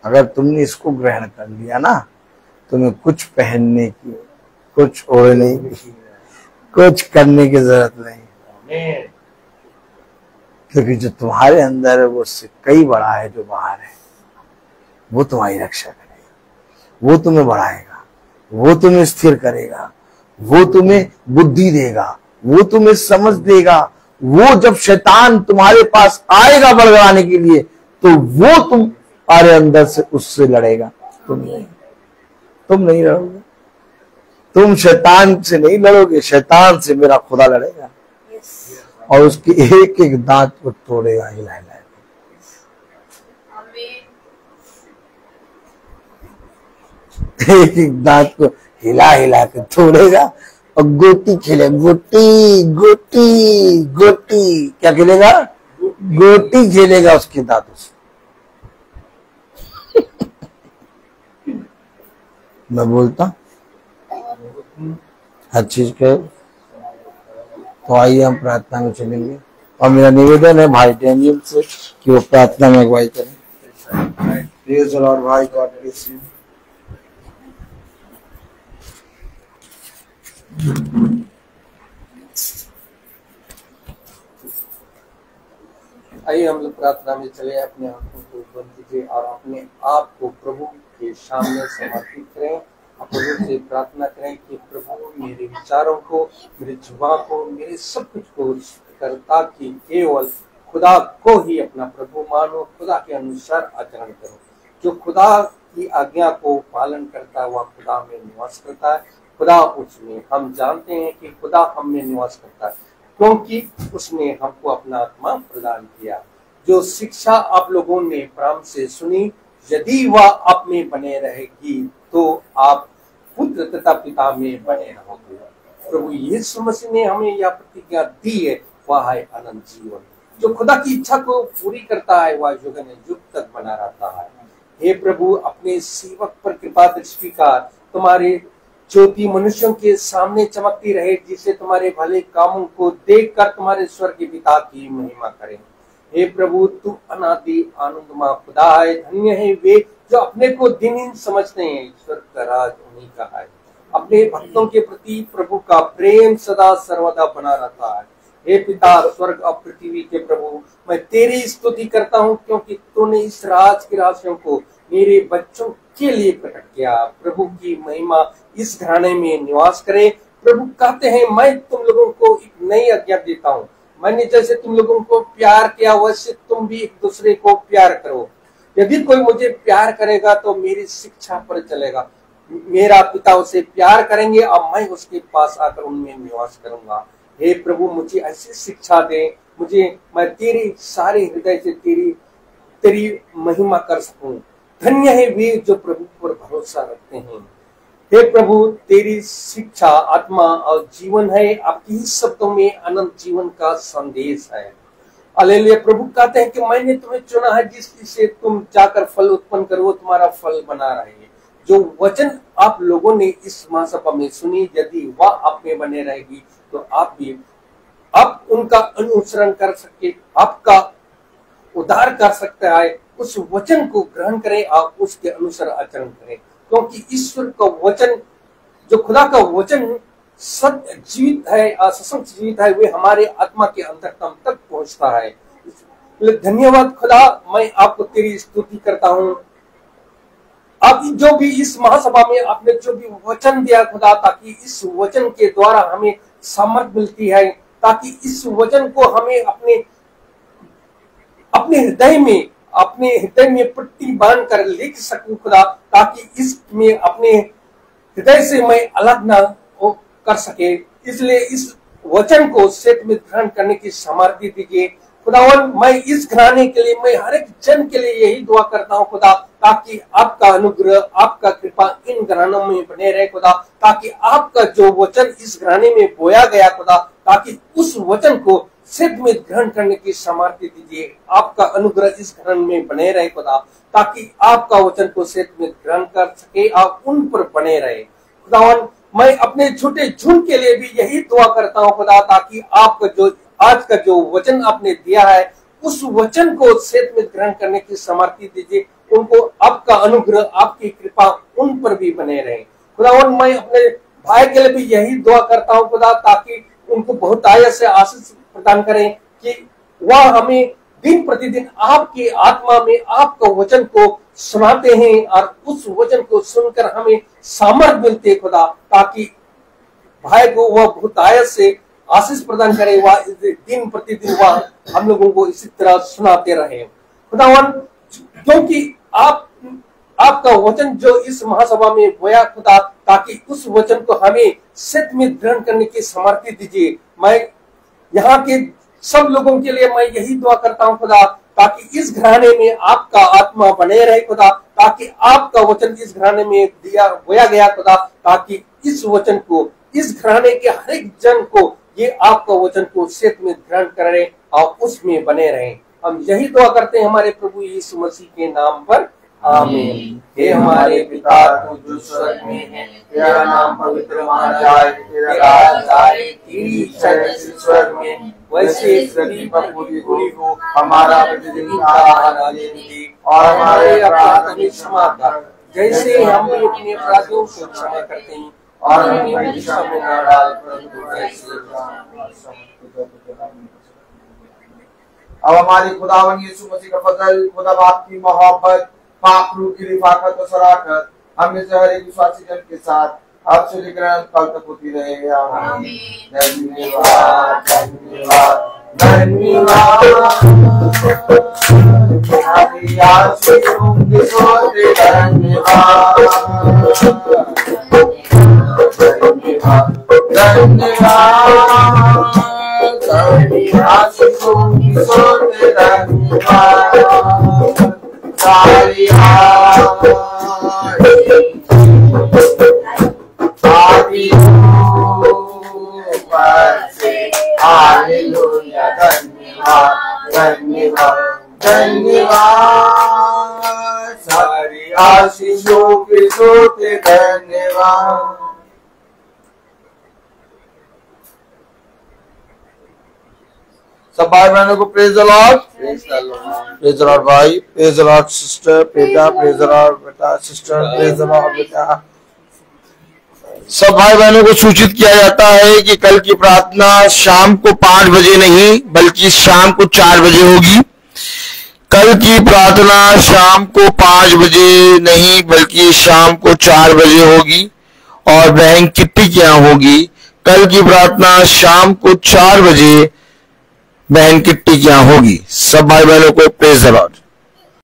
अगर तुमने इसको ग्रहण कर लिया ना, तुम्हें कुछ पहनने की, कुछ ओढ़ने की, कुछ करने की जरूरत नहीं, क्योंकि जो तुम्हारे अंदर है वो उससे कई बड़ा है जो बाहर है। वो तुम्हारी रक्षा करेगा, वो तुम्हें बढ़ाएगा, वो तुम्हें स्थिर करेगा, वो तुम्हें बुद्धि देगा, वो तुम्हें समझ देगा। वो जब शैतान तुम्हारे पास आएगा बड़गड़ाने के लिए, तो वो तुम्हारे अंदर से उससे लड़ेगा। तुम नहीं लड़ोगे, तुम शैतान से नहीं लड़ोगे, शैतान से मेरा खुदा लड़ेगा और उसके एक एक दांत को तोड़ेगा, हिला हिला। एक एक दांत को हिला हिला के तोड़ेगा और गोटी खेलेगा। गोटी गोटी गोटी क्या खेलेगा? गोटी खेलेगा उसके दांतों से। मैं बोलता हर चीज के। तो आइए हम प्रार्थना में चलेंगे और मेरा निवेदन है भाई डेनियल से कि वो प्रार्थना में अगुवाई करें। प्रेज द लॉर्ड भाई, गॉड ब्लेस यू। आइए हम लोग प्रार्थना में चले। अपने आंखों को बंद कीजिए और अपने आप को प्रभु के सामने समर्पित करें। प्रभु से प्रार्थना करें कि प्रभु मेरे विचारों को, मेरे जुबान को, मेरे सब कुछ को करता कि केवल खुदा को ही अपना प्रभु मानो, खुदा के अनुसार आचरण करो। जो खुदा की आज्ञा को पालन करता है वह खुदा में निवास करता है, खुदा उसमें। हम जानते हैं कि खुदा हम में निवास करता है क्योंकि उसने हमको अपना आत्मा प्रदान किया। जो शिक्षा आप लोगों ने प्रारंभ से सुनी, यदि वह आप में बने रहेगी तो आप पुत्र तथा पिता में बने रहोगे। प्रभु यीशु मसीह ने हमें यह प्रतिज्ञा दी है वह है अनंत जीवन। जो खुदा की इच्छा को पूरी करता है वह युग ने युग तक बना रहता है। हे प्रभु, अपने सेवक पर कृपा दृष्टि का तुम्हारे ज्योति मनुष्यों के सामने चमकती रहे, जिसे तुम्हारे भले कामों को देखकर तुम्हारे स्वर्गीय पिता की महिमा करें। हे प्रभु, तू अनादि आनंदमय खुदा है। धन्य है वे जो अपने को दिनहीन समझते हैं, ईश्वर का राज उन्हीं का है। अपने भक्तों के प्रति प्रभु का प्रेम सदा सर्वदा बना रहता है। हे पिता, स्वर्ग और पृथ्वी के प्रभु, मैं तेरी स्तुति करता हूँ, क्योंकि तूने इस राज के रहस्यों को मेरे बच्चों के लिए प्रकट किया। प्रभु की महिमा इस घराने में निवास करे। प्रभु कहते हैं, मैं तुम लोगों को एक नई आज्ञा देता हूँ, मैंने जैसे तुम लोगों को प्यार किया वैसे तुम भी एक दूसरे को प्यार करो। यदि कोई मुझे प्यार करेगा तो मेरी शिक्षा पर चलेगा। मेरा पिता उसे प्यार करेंगे और मैं उसके पास आकर उनमें निवास करूंगा। हे प्रभु, मुझे ऐसी शिक्षा दे, मैं तेरे सारे हृदय से तेरी महिमा कर सकूं। धन्य है वे जो प्रभु पर भरोसा रखते हैं। हे प्रभु, तेरी शिक्षा आत्मा और जीवन है, आपकी ही शब्दों में अनंत जीवन का संदेश है। हालेलुया। प्रभु कहते हैं कि मैंने तुम्हें चुना है जिससे तुम जाकर फल उत्पन्न करो, तुम्हारा फल बना रहे। जो वचन आप लोगों ने इस महासभा में सुनी, यदि वह आप में बने रहेगी तो आप उनका अनुसरण कर सके, आपका उद्धार कर सकता है। उस वचन को ग्रहण करें और उसके अनुसार आचरण करें, क्योंकि ईश्वर का वचन, जो खुदा का वचन सत्य जीवित है और सशक्त जीवित है, वे हमारे आत्मा के अंतरतम तक पहुंचता है। धन्यवाद खुदा, मैं आपको तेरी स्तुति करता हूँ। आप जो भी इस महासभा में आपने जो भी वचन दिया खुदा, ताकि इस वचन के द्वारा हमें सामर्थ मिलती है, ताकि इस वचन को हमें अपने हृदय में पट्टी बांध कर लिख सकूं खुदा, ताकि इसमें अपने हृदय से मैं अलग ना कर सके। इसलिए इस वचन को सत्य में ग्रहण करने की सामर्थ्य दीजिए खुदावन। मैं इस घराने के लिए, मैं हर एक जन के लिए यही दुआ करता हूँ खुदा, ताकि आपका अनुग्रह, आपका कृपा इन घरानों में बने रहे खुदा, ताकि आपका जो वचन इस घराने में बोया गया खुदा, ताकि उस वचन को सत्य में ग्रहण करने की सामर्थ्य दीजिए। आपका अनुग्रह इस घराने में बने रहे खुदा, ताकि आपका वचन को सत्य में ग्रहण कर सके और उन पर बने रहे खुदावन। मैं अपने छोटे झुंड के लिए भी यही दुआ करता हूँ खुदा, ताकि आपका जो आज का जो वचन आपने दिया है, उस वचन को सत्य में ग्रहण करने की सामर्थ्य दीजिए। उनको आपका अनुग्रह, आपकी कृपा उन पर भी बने रहे खुदावन। मैं अपने भाई के लिए भी यही दुआ करता हूँ खुदा, ताकि उनको बहुत आयत से आशीष प्रदान करें, कि वह हमें दिन प्रतिदिन आपकी आत्मा में आपका वचन को सुनाते हैं और उस वचन को सुनकर हमें सामर्थ मिलती है खुदा, ताकि भाई को वह बहुत आयत से आशीष प्रदान करे, वह दिन प्रतिदिन वह हम लोगों को इसी तरह सुनाते रहे खुदावन। क्योंकि आपका वचन जो इस महासभा में बोया खुदा, ताकि उस वचन को हमें सत्य में ग्रहण करने की सामर्थ्य दीजिए। मैं यहाँ के सब लोगों के लिए मैं यही दुआ करता हूँ खुदा, ताकि इस घराने में आपका आत्मा बने रहे खुदा, ताकि आपका वचन इस घराने में बोया गया खुदा, ताकि इस वचन को, इस घराने के हर एक जन को ये आपका वचन को सत्य में ग्रहण करें और उसमें बने रहें। हम यही दुआ करते हैं हमारे प्रभु यीशु मसीह के नाम पर, आमीन। हे हमारे पिता तू जो स्वर्ग में है, तेरा नाम पवित्र माना जाए, तेरा राज आए, तेरी इच्छा जैसे स्वर्ग में वैसे पृथ्वी पर पूरी हो। हमारा प्रतिदिन का आहार आज दे, और हमारे अपराध हमें क्षमा कर, जैसे हम भी अपने अपराधियों को क्षमा करते हैं, और हमें परीक्षा में न डाल, परंतु ऐसे अब हमारी खुदावन यीशु मसीह का फजल, खुदा बाप की मोहब्बत, पाक रूह की रिफाकत और सराहत हम में से हर एक विश्वासी जन के साथ अब से लेकर अंत काल तक होती रहे। आमीन। धन्यवाद धन्यवाद धन्यवाद। हालेलुया। धन्यवाद, सारी आशीषों के सोते धन्यवाद। सब भाई बहनों को praise the Lord, praise the Lord भाई, प्रेज द लॉर्ड सिस्टर, बेटा प्रेज द लॉर्ड, बेटा सिस्टर प्रेज द लॉर्ड, बेटा। सब भाई बहनों को सूचित किया जाता है कि कल की प्रार्थना शाम को 5 बजे नहीं बल्कि शाम को 4 बजे होगी। कल की प्रार्थना शाम को 5 बजे नहीं बल्कि शाम को 4 बजे होगी और बहन किट्टी क्या होगी। कल की प्रार्थना शाम को 4 बजे बहन किट्टी क्या होगी। सब भाई बहनों को प्रेज द लॉर्ड।